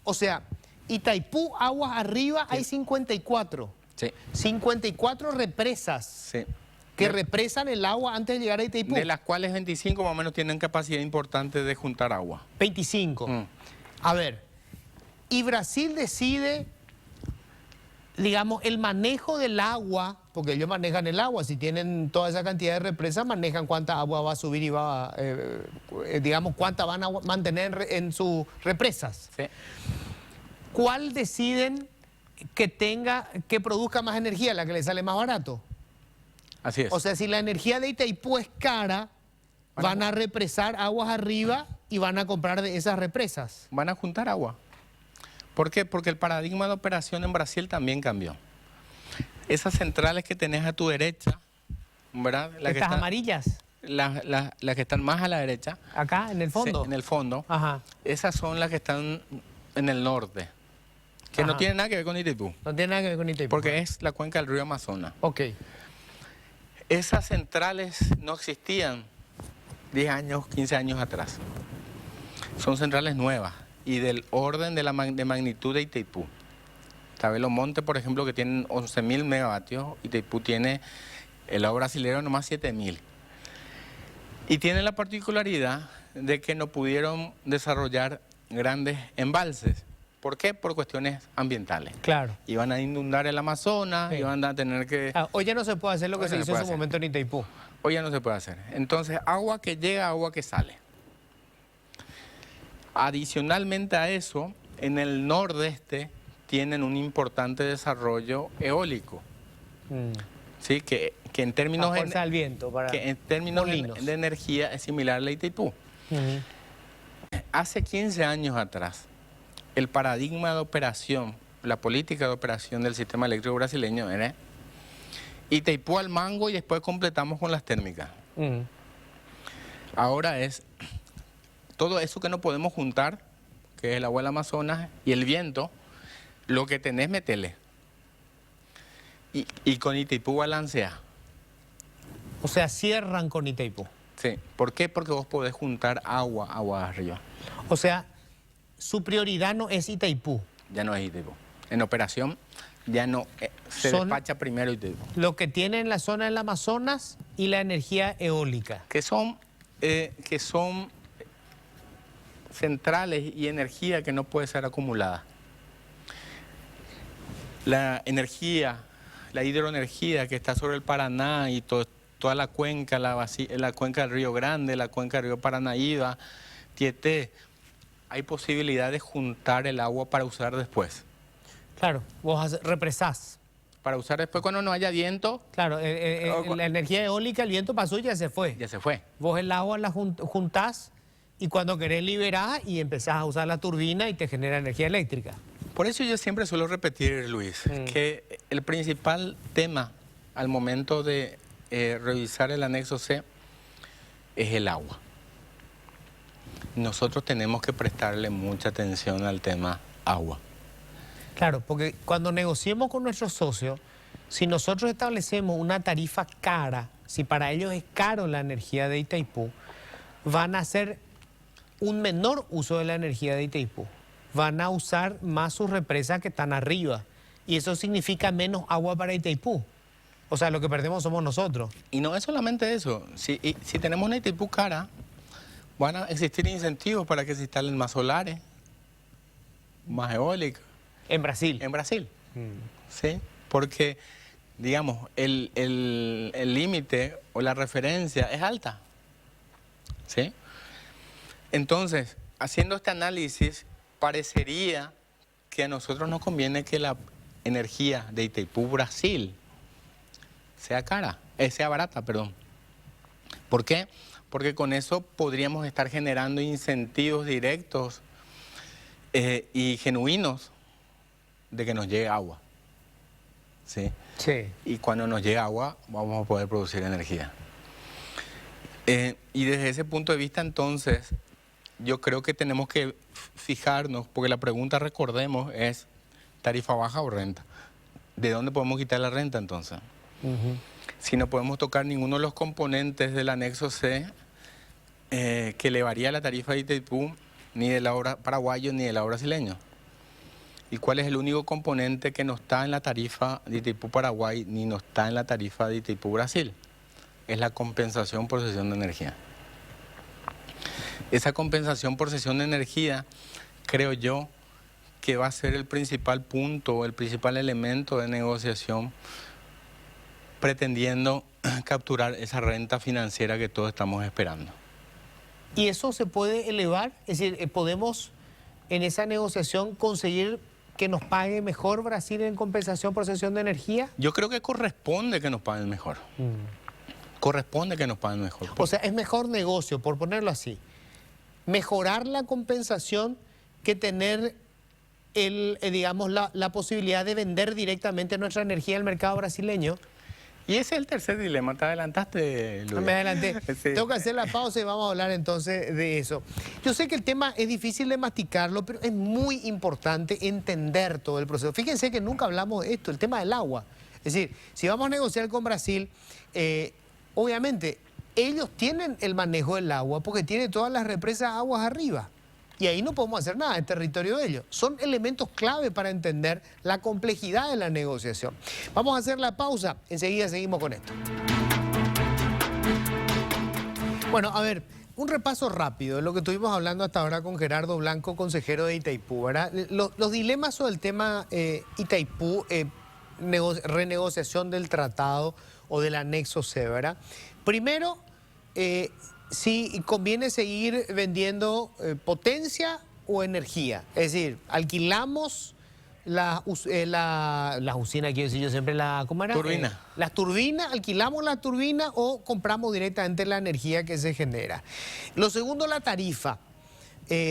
o sea, Itaipú, aguas arriba, hay 54. Sí. 54 represas Sí. que represan el agua antes de llegar a Itaipú. De las cuales 25 más o menos tienen capacidad importante de juntar agua. 25. A ver, y Brasil decide, digamos, el manejo del agua, porque ellos manejan el agua, si tienen toda esa cantidad de represas, manejan cuánta agua va a subir y va, digamos, cuánta van a mantener en sus represas. Sí. ¿Cuál deciden que produzca más energía, la que le sale más barato? Así es. O sea, si la energía de Itaipú es cara, van a represar aguas arriba y van a comprar de esas represas. Van a juntar agua. ¿Por qué? Porque el paradigma de operación en Brasil también cambió. Esas centrales que tenés a tu derecha, ¿verdad? Estas amarillas. Las que están más a la derecha. Acá, en el fondo. Sí, en el fondo. Ajá. Esas son las que están en el norte. Que no tienen nada que ver con Itaipú. No tiene nada que ver con Itaipú. Porque es la cuenca del río Amazonas. Ok. Esas centrales no existían 10 años, 15 años atrás. Son centrales nuevas y del orden de magnitud de Itaipú. Tabelo Monte, por ejemplo, que tienen 11.000 megavatios, Itaipú tiene, el lado brasilero nomás 7.000. Y tiene la particularidad de que no pudieron desarrollar grandes embalses. ¿Por qué? Por cuestiones ambientales. Claro. Iban a inundar el Amazonas, iban a tener que... Hoy ya no se puede hacer lo que se hizo en su momento en Itaipú. Hoy ya no se puede hacer. Entonces, agua que llega, agua que sale. Adicionalmente a eso, en el nordeste tienen un importante desarrollo eólico. ¿Sí? Que en términos, la fuerza del viento que en términos de energía es similar a la Itaipú. Hace 15 años atrás, el paradigma de operación, la política de operación del sistema eléctrico brasileño era Itaipú al mango y después completamos con las térmicas. Ahora es todo eso que no podemos juntar, que es el agua del Amazonas y el viento, lo que tenés, metele. Y con Itaipú balancea. O sea, cierran con Itaipú. Sí. ¿Por qué? Porque vos podés juntar agua arriba. O sea, su prioridad no es Itaipú. Ya no es Itaipú. En operación ya no se despacha primero Itaipú. Lo que tiene en la zona del Amazonas y la energía eólica. Que son centrales y energía que no puede ser acumulada. La energía, la hidroenergía que está sobre el Paraná y toda la cuenca, la cuenca del Río Grande, la cuenca del Río Paranaíba, Tieté, hay posibilidad de juntar el agua para usar después. Claro, vos represás. Para usar después cuando no haya viento. Claro, la energía eólica, el viento pasó y ya se fue. Ya se fue. Vos el agua la juntás y cuando querés liberar y empezás a usar la turbina y te genera energía eléctrica. Por eso yo siempre suelo repetir, Luis, que el principal tema al momento de revisar el anexo C es el agua. Nosotros tenemos que prestarle mucha atención al tema agua. Claro, porque cuando negociemos con nuestros socios, si nosotros establecemos una tarifa cara, si para ellos es caro la energía de Itaipú, van a hacer un menor uso de la energía de Itaipú. Van a usar más sus represas que están arriba. Y eso significa menos agua para Itaipú. O sea, lo que perdemos somos nosotros. Y no es solamente eso. Si tenemos una Itaipú cara, van a existir incentivos para que se instalen más solares, más eólicas. En Brasil. En Brasil. Sí, porque, digamos, el límite o la referencia es alta. ¿Sí? Entonces, haciendo este análisis, parecería que a nosotros nos conviene que la energía de Itaipú, Brasil, sea barata, perdón. ¿Por qué? Porque con eso podríamos estar generando incentivos directos y genuinos de que nos llegue agua. ¿Sí? Sí. Y cuando nos llegue agua vamos a poder producir energía. Y desde ese punto de vista entonces yo creo que tenemos que fijarnos, porque la pregunta, recordemos, es tarifa baja o renta. ¿De dónde podemos quitar la renta entonces? Si no podemos tocar ninguno de los componentes del anexo C que elevaría la tarifa de Itaipú, ni del lado paraguayo ni del lado brasileño. ¿Y cuál es el único componente que no está en la tarifa de Itaipú Paraguay ni no está en la tarifa de Itaipú Brasil? Es la compensación por cesión de energía. Esa compensación por cesión de energía, creo yo, que va a ser el principal punto, el principal elemento de negociación, pretendiendo capturar esa renta financiera que todos estamos esperando. ¿Y eso se puede elevar? Es decir, ¿podemos en esa negociación conseguir que nos pague mejor Brasil en compensación por cesión de energía? Yo creo que corresponde que nos paguen mejor. Corresponde que nos paguen mejor. O sea, es mejor negocio, por ponerlo así, mejorar la compensación que tener digamos, la posibilidad de vender directamente nuestra energía al mercado brasileño. Y ese es el tercer dilema. ¿Te adelantaste, Luis? Me adelanté. Sí. Tengo que hacer la pausa y vamos a hablar entonces de eso. Yo sé que el tema es difícil de masticarlo, pero es muy importante entender todo el proceso. Fíjense que nunca hablamos de esto, el tema del agua. Es decir, si vamos a negociar con Brasil, obviamente ellos tienen el manejo del agua porque tienen todas las represas aguas arriba. Y ahí no podemos hacer nada, es territorio de ellos. Son elementos clave para entender la complejidad de la negociación. Vamos a hacer la pausa, enseguida seguimos con esto. Bueno, a ver, un repaso rápido de lo que estuvimos hablando hasta ahora con Gerardo Blanco, consejero de Itaipú, ¿verdad? Los dilemas sobre el tema Itaipú, renegociación del tratado o del anexo C, ¿verdad? Primero, si conviene seguir vendiendo potencia o energía. Es decir, alquilamos las usinas, quiero decir yo siempre, ¿cómo era? Turbina. Las turbinas, alquilamos la turbina o compramos directamente la energía que se genera. Lo segundo, la tarifa.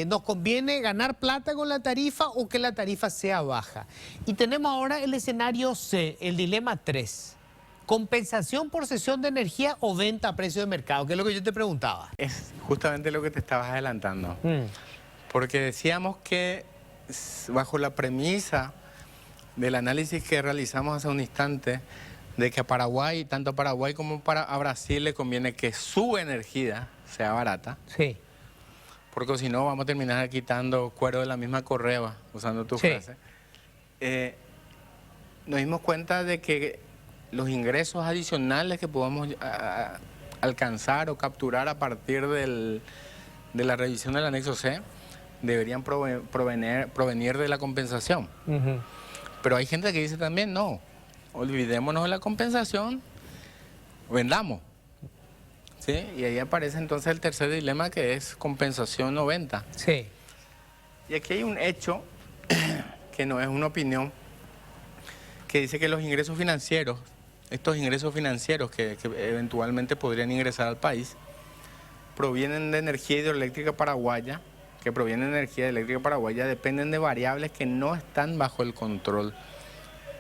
¿Nos conviene ganar plata con la tarifa o que la tarifa sea baja? Y tenemos ahora el escenario C, el dilema 3. ¿Compensación por cesión de energía o venta a precio de mercado? Que es lo que yo te preguntaba. Es justamente lo que te estabas adelantando. Porque decíamos que bajo la premisa del análisis que realizamos hace un instante, de que a Paraguay, tanto a Paraguay como a Brasil, le conviene que su energía sea barata. Sí. Porque si no vamos a terminar quitando cuero de la misma correa, usando tu frase. Nos dimos cuenta de que los ingresos adicionales que podamos alcanzar o capturar a partir de la revisión del anexo C deberían provenir de la compensación. Pero hay gente que dice también, no, olvidémonos de la compensación, vendamos. ¿Sí? Y ahí aparece entonces el tercer dilema, que es compensación o venta. Sí. Y aquí hay un hecho que no es una opinión, que dice que los ingresos financieros, estos ingresos financieros que eventualmente podrían ingresar al país, provienen de energía hidroeléctrica paraguaya, dependen de variables que no están bajo el control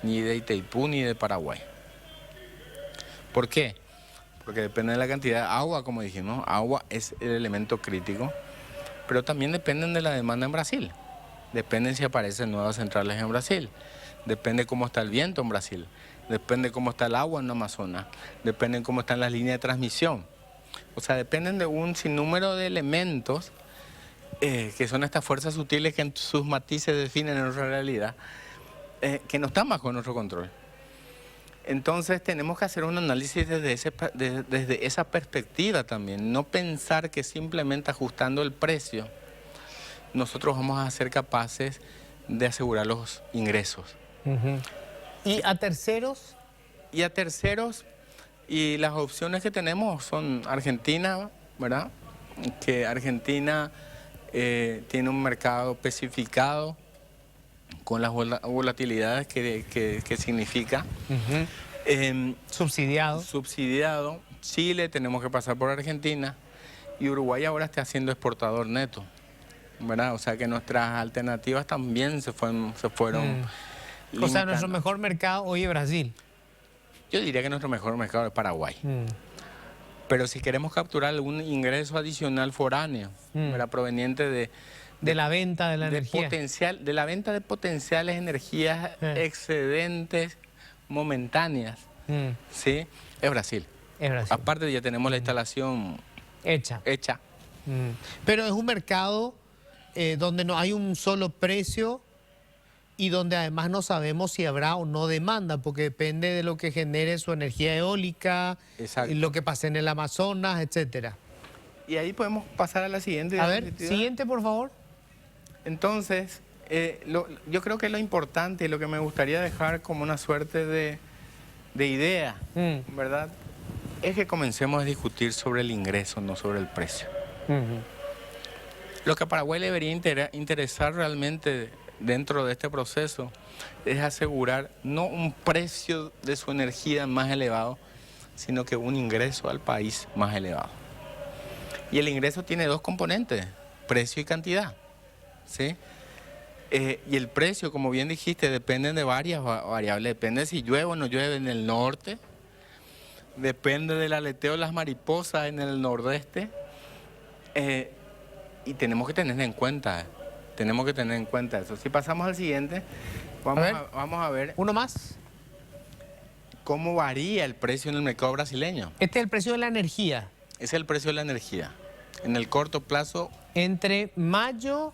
ni de Itaipú ni de Paraguay. ¿Por qué? Porque depende de la cantidad de agua, como dijimos. Agua es el elemento crítico, pero también dependen de la demanda en Brasil. Dependen si aparecen nuevas centrales en Brasil. Depende cómo está el viento en Brasil. Depende cómo está el agua en Amazonas. Depende cómo están las líneas de transmisión. O sea, dependen de un sinnúmero de elementos que son estas fuerzas sutiles que en sus matices definen nuestra realidad, que no están bajo nuestro control. Entonces tenemos que hacer un análisis desde esa perspectiva también. No pensar que simplemente ajustando el precio nosotros vamos a ser capaces de asegurar los ingresos. ¿Y a terceros? Y a terceros, y las opciones que tenemos son Argentina, ¿verdad? Que Argentina tiene un mercado especificado con las volatilidades que significa. Subsidiado. Chile, tenemos que pasar por Argentina y Uruguay ahora está siendo exportador neto, ¿verdad? O sea que nuestras alternativas también se fueron O sea, nuestro limitando. mejor mercado hoy es Brasil. Yo diría que nuestro mejor mercado es Paraguay. Pero si queremos capturar algún ingreso adicional foráneo, ¿verdad? Proveniente De la venta de la energía. de la venta de potenciales energías excedentes momentáneas, ¿sí? Es Brasil. Es Brasil. Aparte ya tenemos la instalación Hecha. hecha. Pero es un mercado donde no hay un solo precio y donde además no sabemos si habrá o no demanda, porque depende de lo que genere su energía eólica, Exacto. y lo que pase en el Amazonas, etcétera. Y ahí podemos pasar a la siguiente. A ver, diapositiva. siguiente, por favor. Entonces, yo creo que lo importante y lo que me gustaría dejar como una suerte de idea, ¿verdad? Es que comencemos a discutir sobre el ingreso, no sobre el precio. Lo que a Paraguay le debería interesar realmente dentro de este proceso es asegurar no un precio de su energía más elevado, sino que un ingreso al país más elevado. Y el ingreso tiene dos componentes, precio y cantidad, ¿sí? Y el precio, como bien dijiste, depende de varias variables. Depende si llueve o no llueve en el norte, depende del aleteo de las mariposas en el nordeste, y tenemos que tener en cuenta eso. Si pasamos al siguiente, vamos a ver Uno más. cómo varía el precio en el mercado brasileño. Este es el precio de la energía. Ese es el precio de la energía. En el corto plazo, Entre mayo,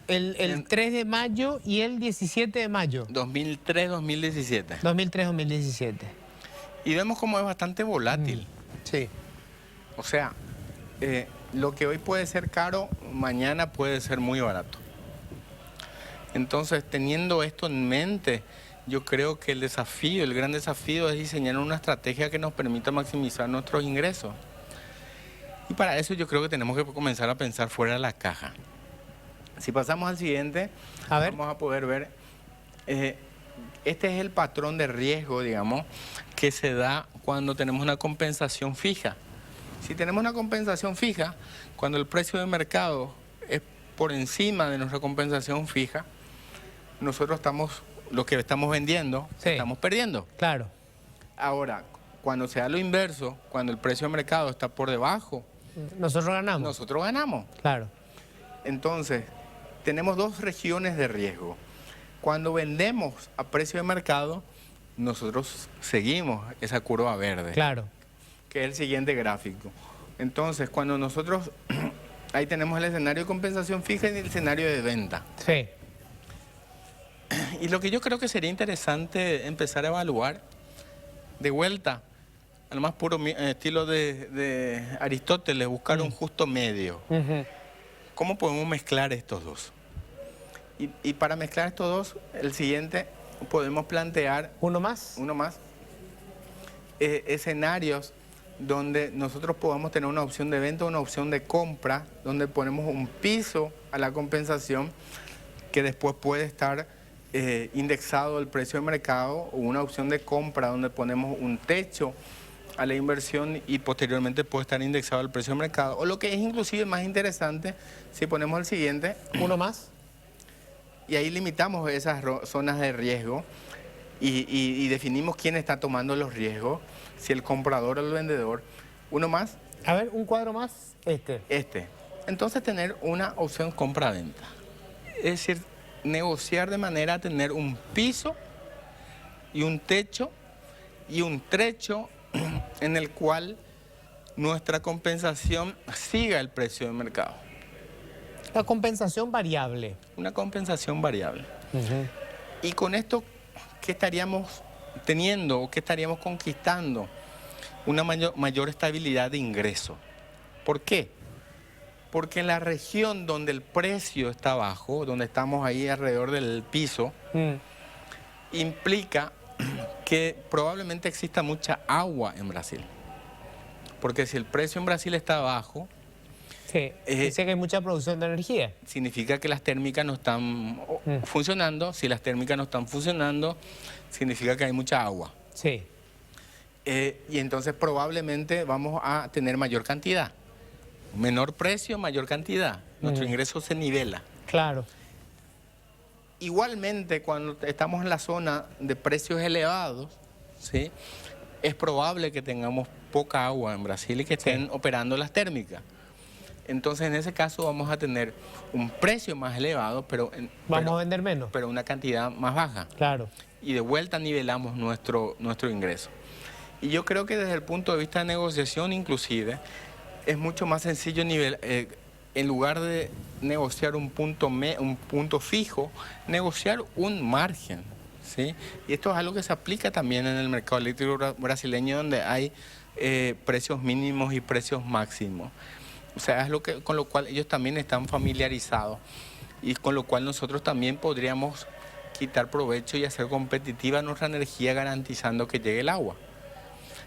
el 3 de mayo y el 17 de mayo. 2003-2017. 2003-2017. Y vemos cómo es bastante volátil. Sí. O sea, lo que hoy puede ser caro, mañana puede ser muy barato. Entonces, teniendo esto en mente, yo creo que el gran desafío es diseñar una estrategia que nos permita maximizar nuestros ingresos. Y para eso yo creo que tenemos que comenzar a pensar fuera de la caja. Si pasamos al siguiente, A ver. vamos a poder ver, este es el patrón de riesgo, digamos, que se da cuando tenemos una compensación fija. Si tenemos una compensación fija, cuando el precio de mercado es por encima de nuestra compensación fija, nosotros lo que estamos vendiendo, Sí. estamos perdiendo. Claro. Ahora, cuando se da lo inverso, cuando el precio de mercado está por debajo, Nosotros ganamos. nosotros ganamos. Claro. Entonces, tenemos dos regiones de riesgo. Cuando vendemos a precio de mercado, nosotros seguimos esa curva verde, Claro. que es el siguiente gráfico. Entonces, cuando nosotros, ahí tenemos el escenario de compensación fija y el escenario de venta. Sí. Y lo que yo creo que sería interesante empezar a evaluar, de vuelta, al más puro estilo de Aristóteles, buscar un justo medio. ¿Cómo podemos mezclar estos dos? Y para mezclar estos dos, el siguiente, podemos plantear Uno más. uno más, escenarios donde nosotros podamos tener una opción de venta o una opción de compra, donde ponemos un piso a la compensación que después puede estar indexado el precio de mercado, o una opción de compra donde ponemos un techo a la inversión y posteriormente puede estar indexado el precio de mercado. O lo que es inclusive más interesante, si ponemos el siguiente, Uno más. y ahí limitamos esas zonas de riesgo y definimos quién está tomando los riesgos, si el comprador o el vendedor. Uno más, A ver, un cuadro más. Entonces tener una opción compra-venta. Es decir, negociar de manera a tener un piso y un techo y un trecho en el cual nuestra compensación siga el precio de mercado. La compensación variable. Una compensación variable. Y con esto, ¿qué estaríamos teniendo o qué estaríamos conquistando? Una mayor estabilidad de ingreso. ¿Por qué? Porque en la región donde el precio está bajo, donde estamos ahí alrededor del piso, implica que probablemente exista mucha agua en Brasil. Porque si el precio en Brasil está bajo, Sí. Dice que hay mucha producción de energía. significa que las térmicas no están funcionando. Si las térmicas no están funcionando, significa que hay mucha agua. Sí. y entonces probablemente vamos a tener mayor cantidad. Menor precio, mayor cantidad. Nuestro ingreso se nivela. Claro. Igualmente, cuando estamos en la zona de precios elevados, ¿sí?, es probable que tengamos poca agua en Brasil y que estén operando las térmicas. Entonces, en ese caso vamos a tener un precio más elevado, pero vamos a vender menos. Pero una cantidad más baja. Claro. Y de vuelta nivelamos nuestro ingreso. Y yo creo que desde el punto de vista de negociación, inclusive, es mucho más sencillo en lugar de negociar un punto fijo, negociar un margen, ¿sí? Y esto es algo que se aplica también en el mercado eléctrico brasileño, donde hay precios mínimos y precios máximos. O sea, es con lo cual ellos también están familiarizados y con lo cual nosotros también podríamos quitar provecho y hacer competitiva nuestra energía garantizando que llegue el agua.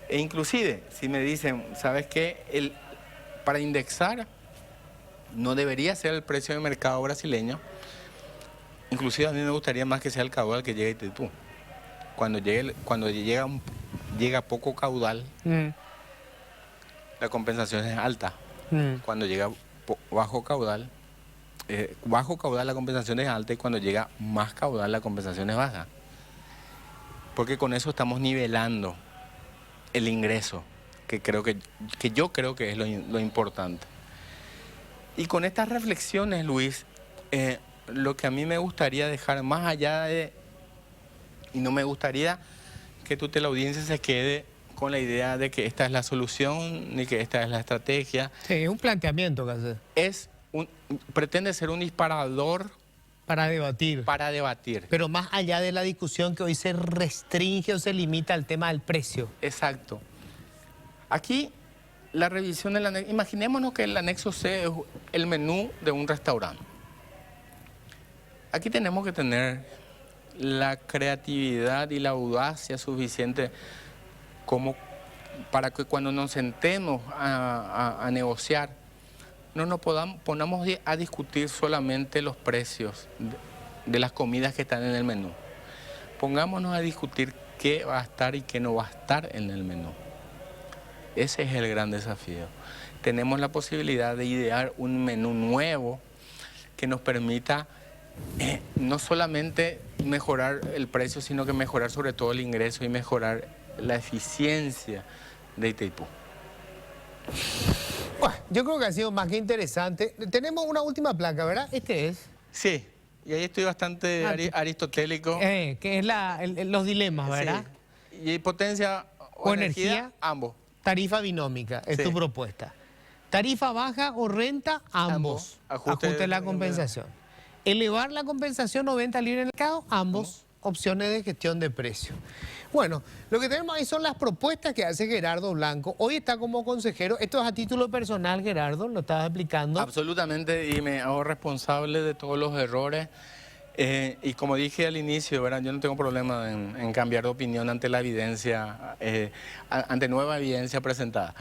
E inclusive, si me dicen, ¿sabes qué? Para indexar no debería ser el precio de mercado brasileño. Inclusive a mí me gustaría más que sea el caudal que llegue a Itaipú. Cuando llega poco caudal, la compensación es alta. Cuando llega bajo caudal la compensación es alta, y cuando llega más caudal la compensación es baja. Porque con eso estamos nivelando el ingreso, que yo creo que es lo importante. Y con estas reflexiones, Luis, lo que a mí me gustaría dejar más allá y no me gustaría que tu teleaudiencia se quede con la idea de que esta es la solución ni que esta es la estrategia. Sí, es un planteamiento que hace. Pretende ser un disparador para debatir. Para debatir. Pero más allá de la discusión que hoy se restringe o se limita al tema del precio. Exacto. Aquí la revisión del anexo, imaginémonos que el anexo C es el menú de un restaurante. Aquí tenemos que tener la creatividad y la audacia suficiente como para que cuando nos sentemos a negociar, no nos ponamos a discutir solamente los precios de las comidas que están en el menú. Pongámonos a discutir qué va a estar y qué no va a estar en el menú. Ese es el gran desafío. Tenemos la posibilidad de idear un menú nuevo que nos permita no solamente mejorar el precio, sino que mejorar sobre todo el ingreso y mejorar la eficiencia de Itaipú. Bueno, yo creo que ha sido más que interesante. Tenemos una última placa, ¿verdad? Este es. Sí, y ahí estoy bastante aristotélico. Que es los dilemas, ¿verdad? Sí. Y potencia o energía, ambos. Tarifa binómica, es tu propuesta. Tarifa baja o renta, ambos. Ajuste de la compensación. Elevar la compensación o venta libre en el mercado, ambos. Opciones de gestión de precio. Bueno, lo que tenemos ahí son las propuestas que hace Gerardo Blanco. Hoy está como consejero. Esto es a título personal, Gerardo, lo estabas explicando. Absolutamente, y me hago responsable de todos los errores. Y como dije al inicio, ¿verdad?, yo no tengo problema en cambiar de opinión ante la evidencia, ante nueva evidencia presentada.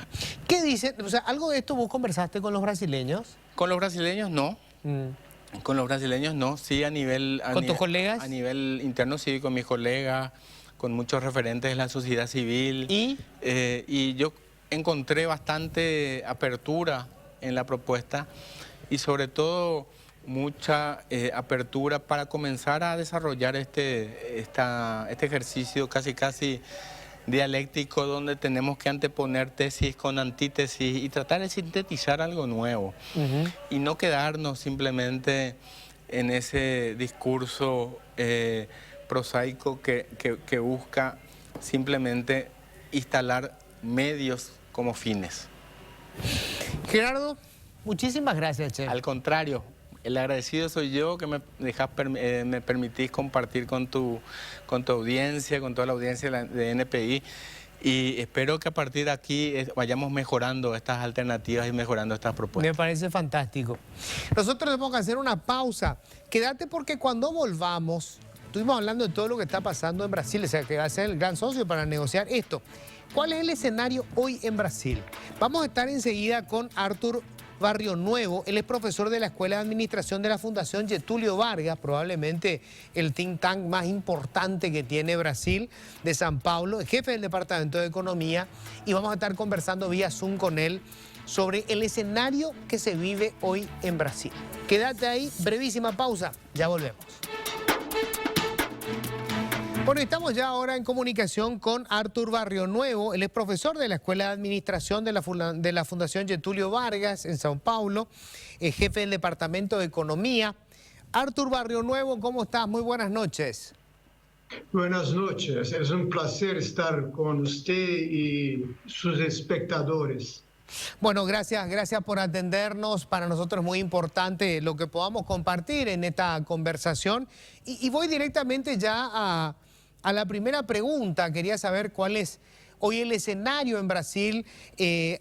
¿Qué dicen? O sea, ¿algo de esto vos conversaste con los brasileños? Con los brasileños no. Con los brasileños no, sí a nivel... ¿Con tus colegas? A nivel interno sí, con mis colegas, con muchos referentes de la sociedad civil. Y yo encontré bastante apertura en la propuesta y sobre todo mucha apertura para comenzar a desarrollar este ejercicio casi dialéctico, donde tenemos que anteponer tesis con antítesis y tratar de sintetizar algo nuevo y no quedarnos simplemente en ese discurso prosaico que busca simplemente instalar medios como fines. Gerardo, muchísimas gracias, Che. Al contrario, el agradecido soy yo que me permitís compartir con tu audiencia, con toda la audiencia de NPI, y espero que a partir de aquí vayamos mejorando estas alternativas y mejorando estas propuestas. Me parece fantástico. Nosotros tenemos que hacer una pausa. Quédate porque cuando volvamos, estuvimos hablando de todo lo que está pasando en Brasil, o sea, que va a ser el gran socio para negociar esto. ¿Cuál es el escenario hoy en Brasil? Vamos a estar enseguida con Arthur Barrio Nuevo. Él es profesor de la Escuela de Administración de la Fundación Getúlio Vargas, probablemente el think tank más importante que tiene Brasil, de São Paulo, jefe del Departamento de Economía, y vamos a estar conversando vía Zoom con él sobre el escenario que se vive hoy en Brasil. Quédate ahí, brevísima pausa, ya volvemos. Bueno, estamos ya ahora en comunicación con Arthur Barrio Nuevo. Él es profesor de la Escuela de Administración de la Fundación Getúlio Vargas en São Paulo, jefe del Departamento de Economía. Arthur Barrio Nuevo, ¿cómo estás? Muy buenas noches. Buenas noches, es un placer estar con usted y sus espectadores. Bueno, gracias por atendernos. Para nosotros es muy importante lo que podamos compartir en esta conversación. Y voy directamente ya a la primera pregunta. Quería saber cuál es hoy el escenario en Brasil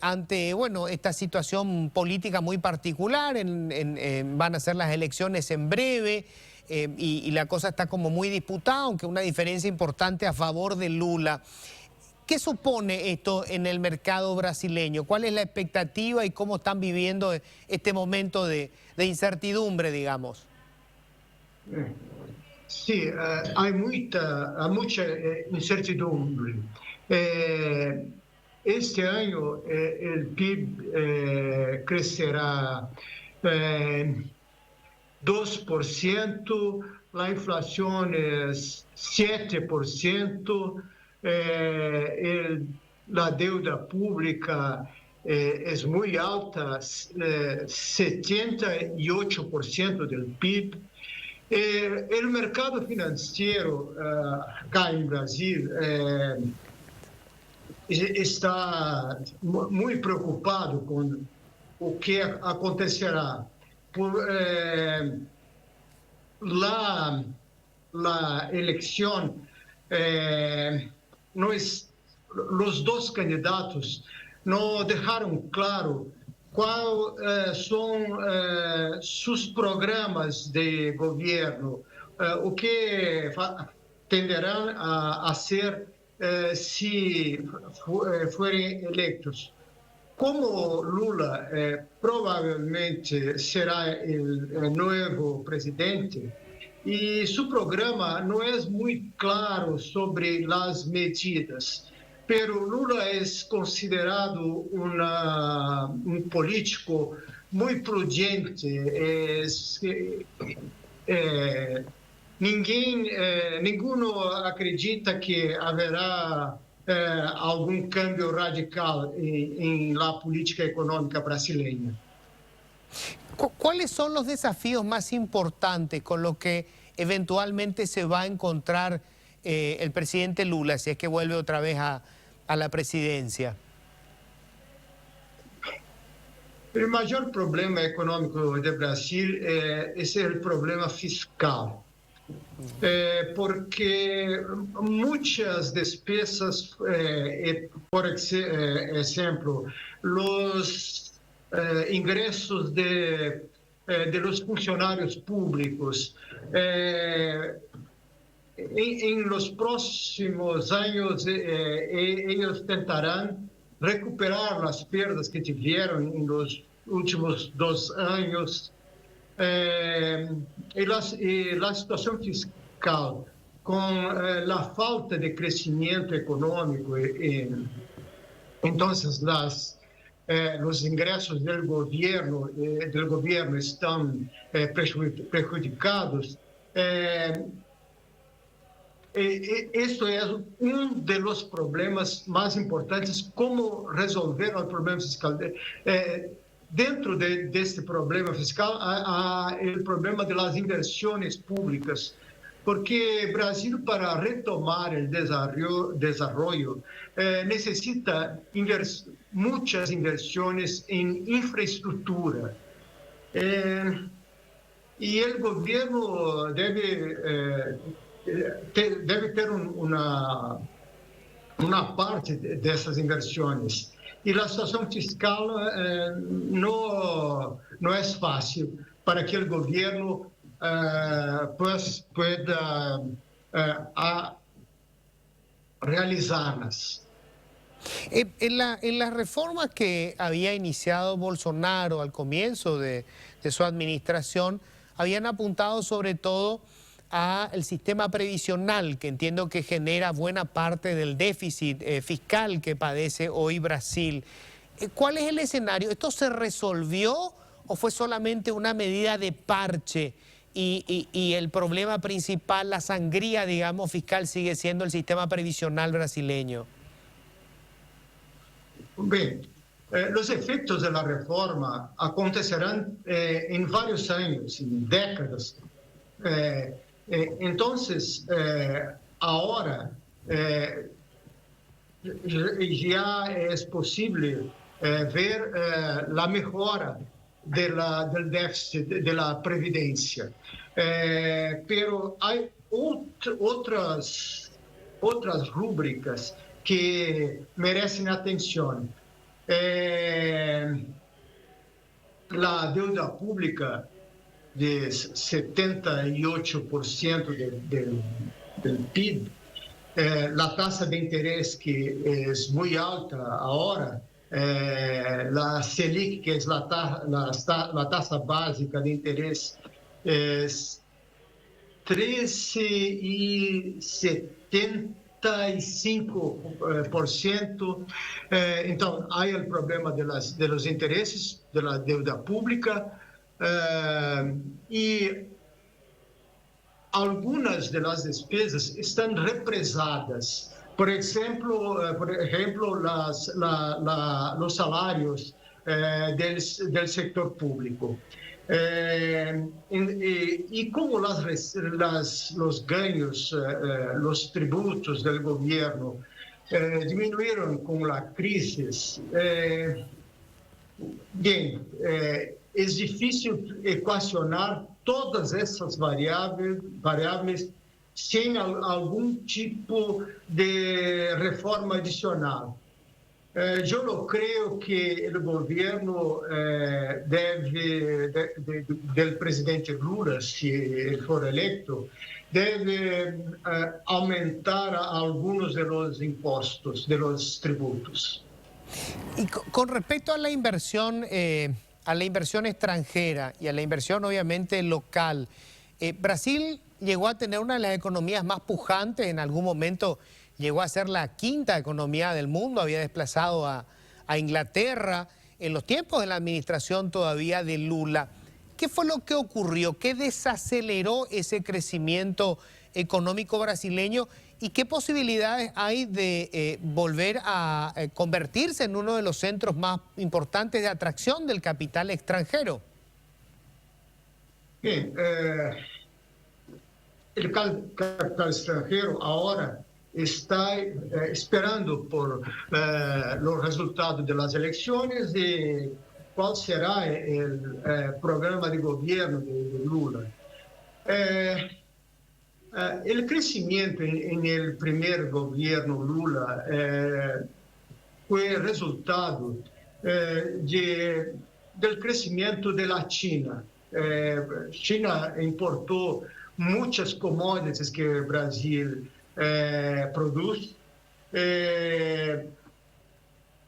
ante, bueno, esta situación política muy particular. Van a ser las elecciones en breve y la cosa está como muy disputada, aunque una diferencia importante a favor de Lula. ¿Qué supone esto en el mercado brasileño? ¿Cuál es la expectativa y cómo están viviendo este momento de incertidumbre, digamos? Sí, hay mucha incertidumbre. Este año el PIB crecerá 2%, la inflación es 7%, la deuda pública es muy alta, 78% del PIB. El mercado financiero acá en Brasil está muy preocupado con lo que acontecerá. La elección, los dos candidatos no dejaron claro cuáles son sus programas de gobierno, o que tenderán a hacer si fueren electos. Como Lula probablemente será el nuevo presidente, y su programa no es muy claro sobre las medidas, pero Lula es considerado un político muy prudente. Ninguno acredita que haverá algún cambio radical en la política económica brasileña. ¿Cuáles son los desafíos más importantes con los que eventualmente se va a encontrar el presidente Lula, si es que vuelve otra vez a la presidencia? El mayor problema económico de Brasil es el problema fiscal. Porque muchas despesas, por ejemplo, los ingresos de los funcionarios públicos, en los próximos años ellos tentarán recuperar las pérdidas que tuvieron en los últimos 2 años. Y la situación fiscal, con la falta de crecimiento económico, entonces los ingresos del gobierno están perjudicados. Esto es uno de los problemas más importantes. ¿Cómo resolver el problema fiscal? Dentro de este problema fiscal há el problema de las inversiones públicas, porque Brasil, para retomar el desarrollo necesita muchas inversiones en infraestructura. Y el gobierno debe ter una parte de esas inversiones. Y la situación fiscal no es fácil para que el gobierno pueda realizarlas. En las reformas que había iniciado Bolsonaro al comienzo de su administración, habían apuntado sobre todo al sistema previsional, que entiendo que genera buena parte del déficit fiscal que padece hoy Brasil. ¿Cuál es el escenario? ¿Esto se resolvió o fue solamente una medida de parche? Y el problema principal, la sangría, digamos, fiscal, sigue siendo el sistema previsional brasileño. Bem, los efectos de la reforma acontecerán en varios años, en décadas. Entonces, ahora ya es posible ver la mejora del déficit de la previdencia. Pero hay otras rúbricas que merecen atención. La deuda pública de 78% del PIB, la tasa de interés que es muy alta ahora, la Selic, que es la tasa básica de interés, es 13,75%. Então, há o problema dos interesses, da dívida pública, e algumas das despesas estão represadas. Por exemplo, os salários do setor público. Y como los ganhos, los tributos del gobierno disminuyeron con la crisis, bien, es difícil ecuacionar todas esas variables sin algún tipo de reforma adicional. Yo no creo que el gobierno del presidente Lula, si él fuera electo, debe aumentar algunos de los impuestos, de los tributos. Y con respecto a la inversión extranjera y a la inversión obviamente local, Brasil llegó a tener una de las economías más pujantes, en algún momento llegó a ser la quinta economía del mundo, había desplazado a Inglaterra en los tiempos de la administración todavía de Lula. ¿Qué fue lo que ocurrió? ¿Qué desaceleró ese crecimiento económico brasileño? ¿Y qué posibilidades hay de volver a convertirse en uno de los centros más importantes de atracción del capital extranjero? Bien, el capital extranjero ahora está esperando por los resultados de las elecciones y cuál será el programa de gobierno de Lula. El crecimiento en el primer gobierno Lula fue resultado del crecimiento de la China. China importó muchas commodities que Brasil produce.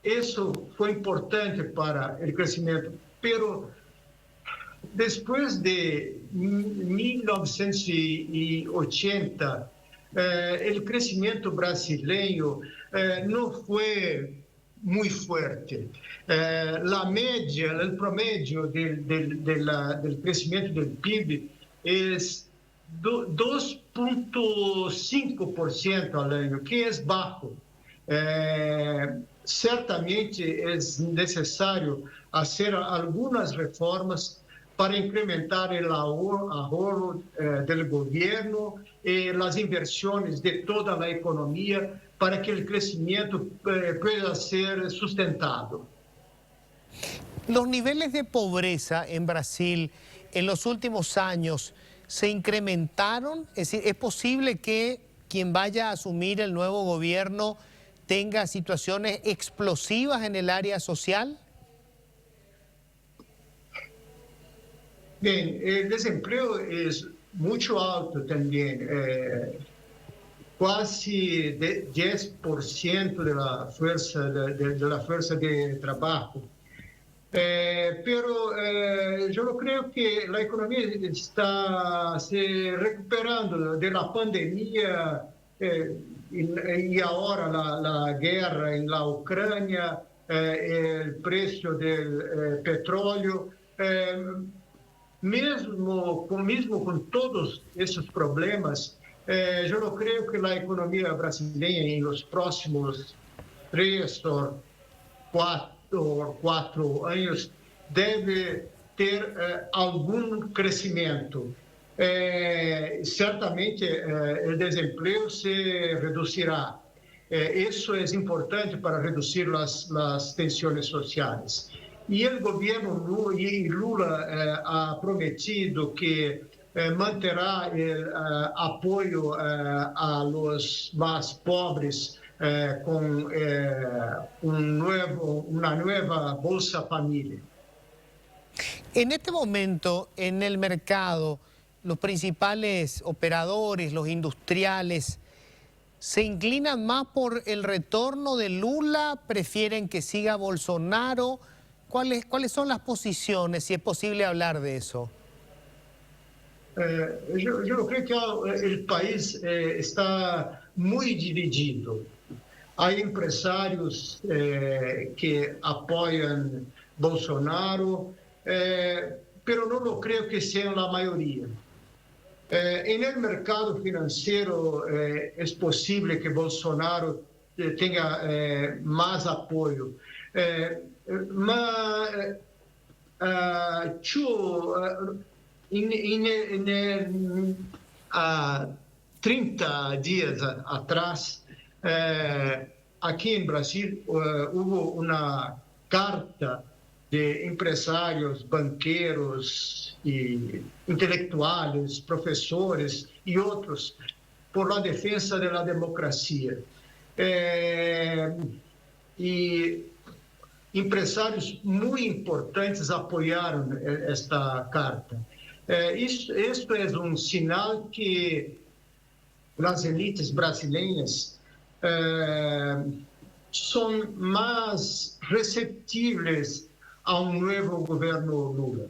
Eso fue importante para el crecimiento, pero después de 1980, el crecimiento brasileño no fue muy fuerte. La media, el promedio del crecimiento del PIB es 2,5% al año, que es bajo. Certamente es necesario hacer algunas reformas para incrementar el ahorro del gobierno y las inversiones de toda la economía para que el crecimiento pueda ser sustentado. Los niveles de pobreza en Brasil en los últimos años se incrementaron. Es decir, ¿es posible que quien vaya a asumir el nuevo gobierno tenga situaciones explosivas en el área social? Bien, el desempleo es mucho alto también. quase 10% da força de trabalho. Pero yo no creo que la economía está se recuperando de la pandemia y ahora la guerra en la Ucrania, el precio del petróleo. Mesmo com todos esses problemas, eu não creio que a economia brasileira, nos próximos 3 ou 4 anos, deve ter algum crescimento. Certamente, o desemprego se reduzirá. Isso é importante para reduzir as tensões sociais. E o governo Lula ha prometido que manterá apoio a los mais pobres com uma nova Bolsa Família. En este momento, en el mercado, los principales operadores, los industriales, ¿se inclinan más por el retorno de Lula? ¿Prefieren que siga Bolsonaro? ¿Cuáles son las posiciones, si es posible hablar de eso? Eu creio que o país está muito dividido. Há empresários que apoiam Bolsonaro, pero não creio que sejam a maioria. No mercado financeiro é possível que Bolsonaro tenha mais apoio. Mas há 30 dias atrás, aqui em Brasil, houve uma carta de empresários, banqueiros e intelectuais, professores e outros por la defesa da democracia. E empresários muito importantes apoiaram esta carta. Isso é um sinal que as elites brasileiras são mais receptíveis a um novo governo Lula.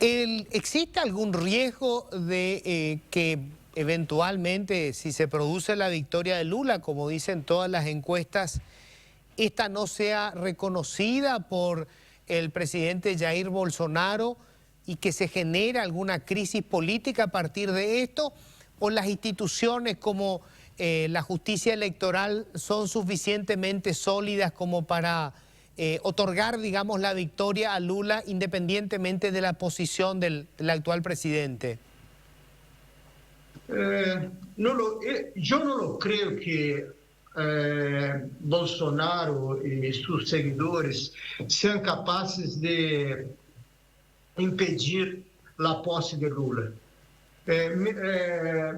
¿Existe algún riesgo de que eventualmente, si se produce la victoria de Lula, como dicen todas las encuestas, esta no sea reconocida por el presidente Jair Bolsonaro y que se genere alguna crisis política a partir de esto? ¿O las instituciones como la justicia electoral son suficientemente sólidas como para otorgar, digamos, la victoria a Lula independientemente de la posición del actual presidente? Yo no lo creo que Bolsonaro y sus seguidores sean capaces de impedir la posse de Lula.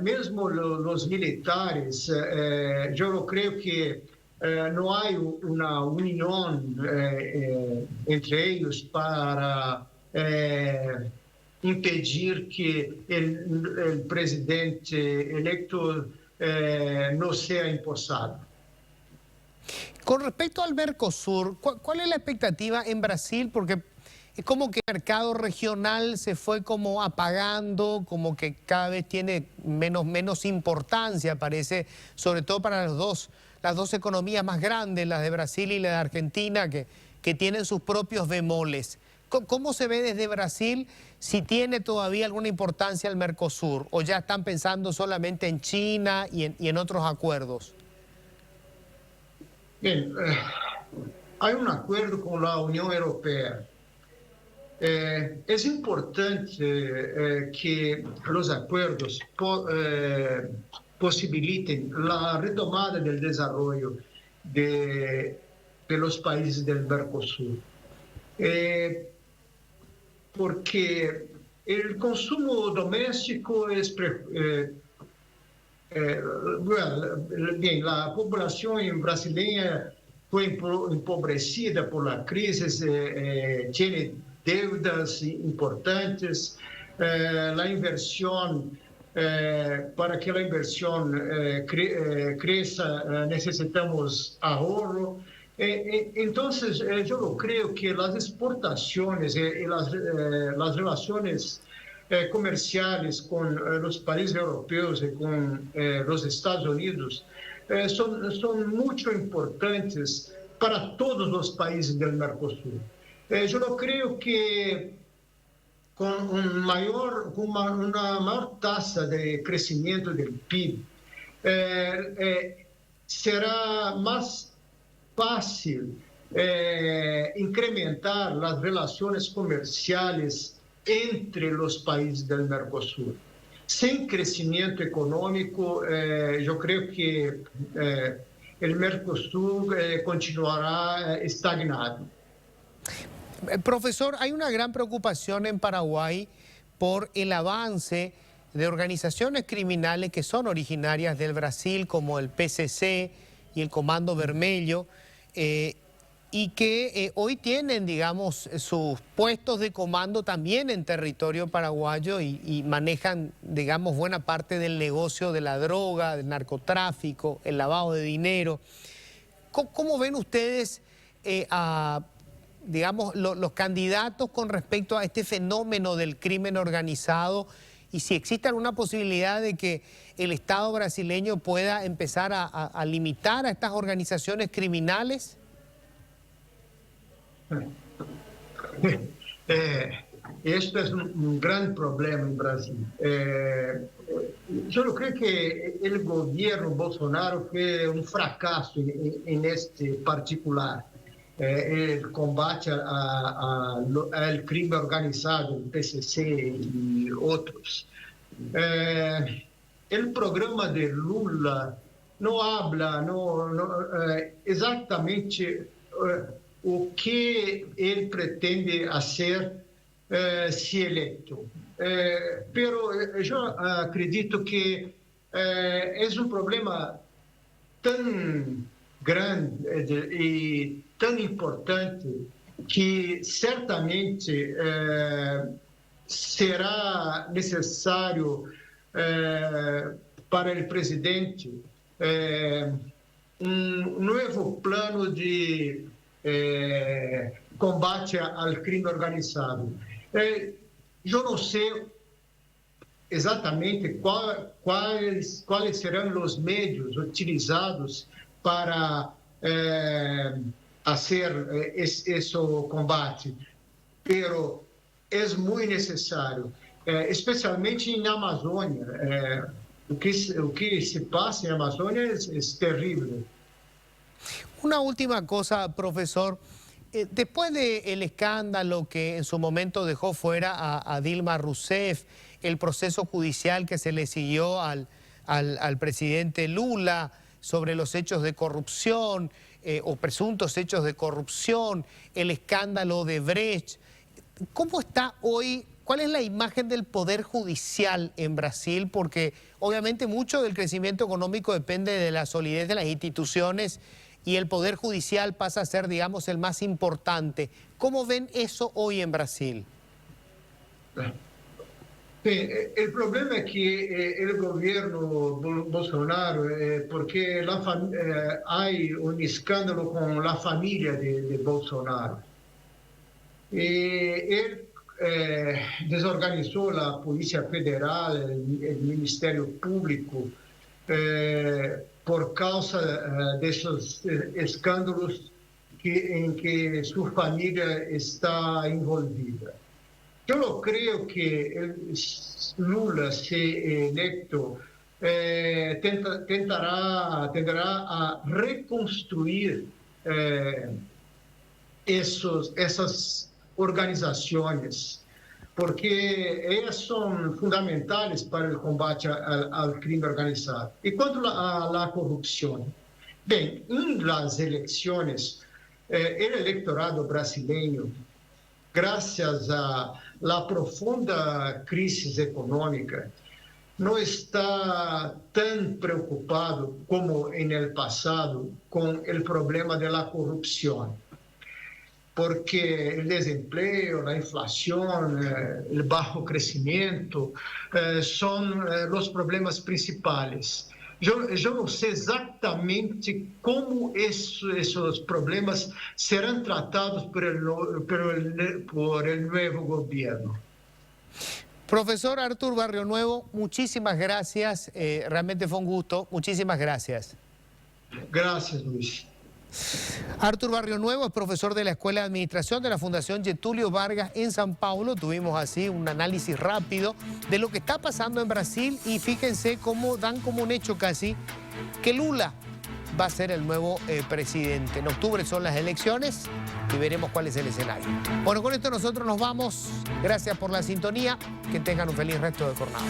Mesmo los militares, yo no creo que no hay una unión entre ellos para impedir que el presidente electo no sea empossado. Con respecto al Mercosur, ¿cuál es la expectativa en Brasil? Porque es como que el mercado regional se fue como apagando, como que cada vez tiene menos importancia, parece, sobre todo para las dos economías más grandes, las de Brasil y la de Argentina, que tienen sus propios bemoles. ¿Cómo se ve desde Brasil si tiene todavía alguna importancia el Mercosur o ya están pensando solamente en China y en otros acuerdos? Bien, hay un acuerdo con la Unión Europea. Es importante que los acuerdos posibiliten la retomada del desarrollo de los países del Mercosur. Porque el consumo doméstico es... bien, la población brasileña fue empobrecida por la crisis, tiene deudas importantes, la inversión para que a inversão cresça, necessitamos ahorro. Então, eu creio que as exportações e as relações comerciais com os países europeus e com os Estados Unidos são muito importantes para todos os países do Mercosul. Eu creio que com uma maior taxa de crescimento do PIB, será mais fácil incrementar as relações comerciais entre os países do Mercosul. Sem crescimento econômico, eu creio que o Mercosul continuará estagnado. Profesor, hay una gran preocupación en Paraguay por el avance de organizaciones criminales que son originarias del Brasil, como el PCC y el Comando Vermelho, y que hoy tienen, digamos, sus puestos de comando también en territorio paraguayo y manejan, digamos, buena parte del negocio de la droga, del narcotráfico, el lavado de dinero. ¿Cómo ven ustedes digamos, los candidatos con respecto a este fenómeno del crimen organizado y si existe alguna posibilidad de que el Estado brasileño pueda empezar a limitar a estas organizaciones criminales? Este es un gran problema en Brasil. Yo creo que el gobierno Bolsonaro fue un fracaso en este particular. El combate al crimen organizado, el PCC y otros. El programa de Lula no habla exactamente o que ele pretende fazer se eleito. Pero eu acredito que é um problema tão grande e tão importante que certamente será necessário para o presidente novo plano de combate ao crime organizado. Eu não sei exatamente quais serão os meios utilizados para fazer esse combate, pero é muito necessário, especialmente na Amazônia. O que se passa em Amazônia é terrível. Una última cosa, profesor. Después del escándalo que en su momento dejó fuera a Dilma Rousseff, el proceso judicial que se le siguió al presidente Lula sobre los hechos de corrupción o presuntos hechos de corrupción, el escándalo de Brecht, ¿cómo está hoy? ¿Cuál es la imagen del poder judicial en Brasil? Porque obviamente mucho del crecimiento económico depende de la solidez de las instituciones y el Poder Judicial pasa a ser, digamos, el más importante. ¿Cómo ven eso hoy en Brasil? El problema es que el gobierno Bolsonaro, porque hay un escándalo con la familia de Bolsonaro. Él desorganizó la Policía Federal, el Ministerio Público, por causa de esos escándalos en que su familia está envolvida. Yo no creo que Lula, si electo, tendrá a reconstruir esas organizaciones, porque ellas son fundamentales para el combate al crimen organizado. Y cuanto a la corrupción, bien, en las elecciones, el electorado brasileño, gracias a la profunda crisis económica, no está tan preocupado como en el pasado con el problema de la corrupción. porque el desempleo, la inflación, el bajo crecimiento son los problemas principales. Eu não sei exatamente como esses problemas serão tratados por el nuevo gobierno. Profesor Artur Barrionuevo, muchísimas gracias. Realmente fue un gusto. Muchísimas gracias. Gracias, Luis. Artur Barrionuevo es profesor de la Escuela de Administración de la Fundación Getúlio Vargas en San Paulo. Tuvimos así un análisis rápido de lo que está pasando en Brasil y fíjense cómo dan como un hecho casi que Lula va a ser el nuevo presidente. En octubre son las elecciones y veremos cuál es el escenario. Bueno, con esto nosotros nos vamos. Gracias por la sintonía. Que tengan un feliz resto de jornada.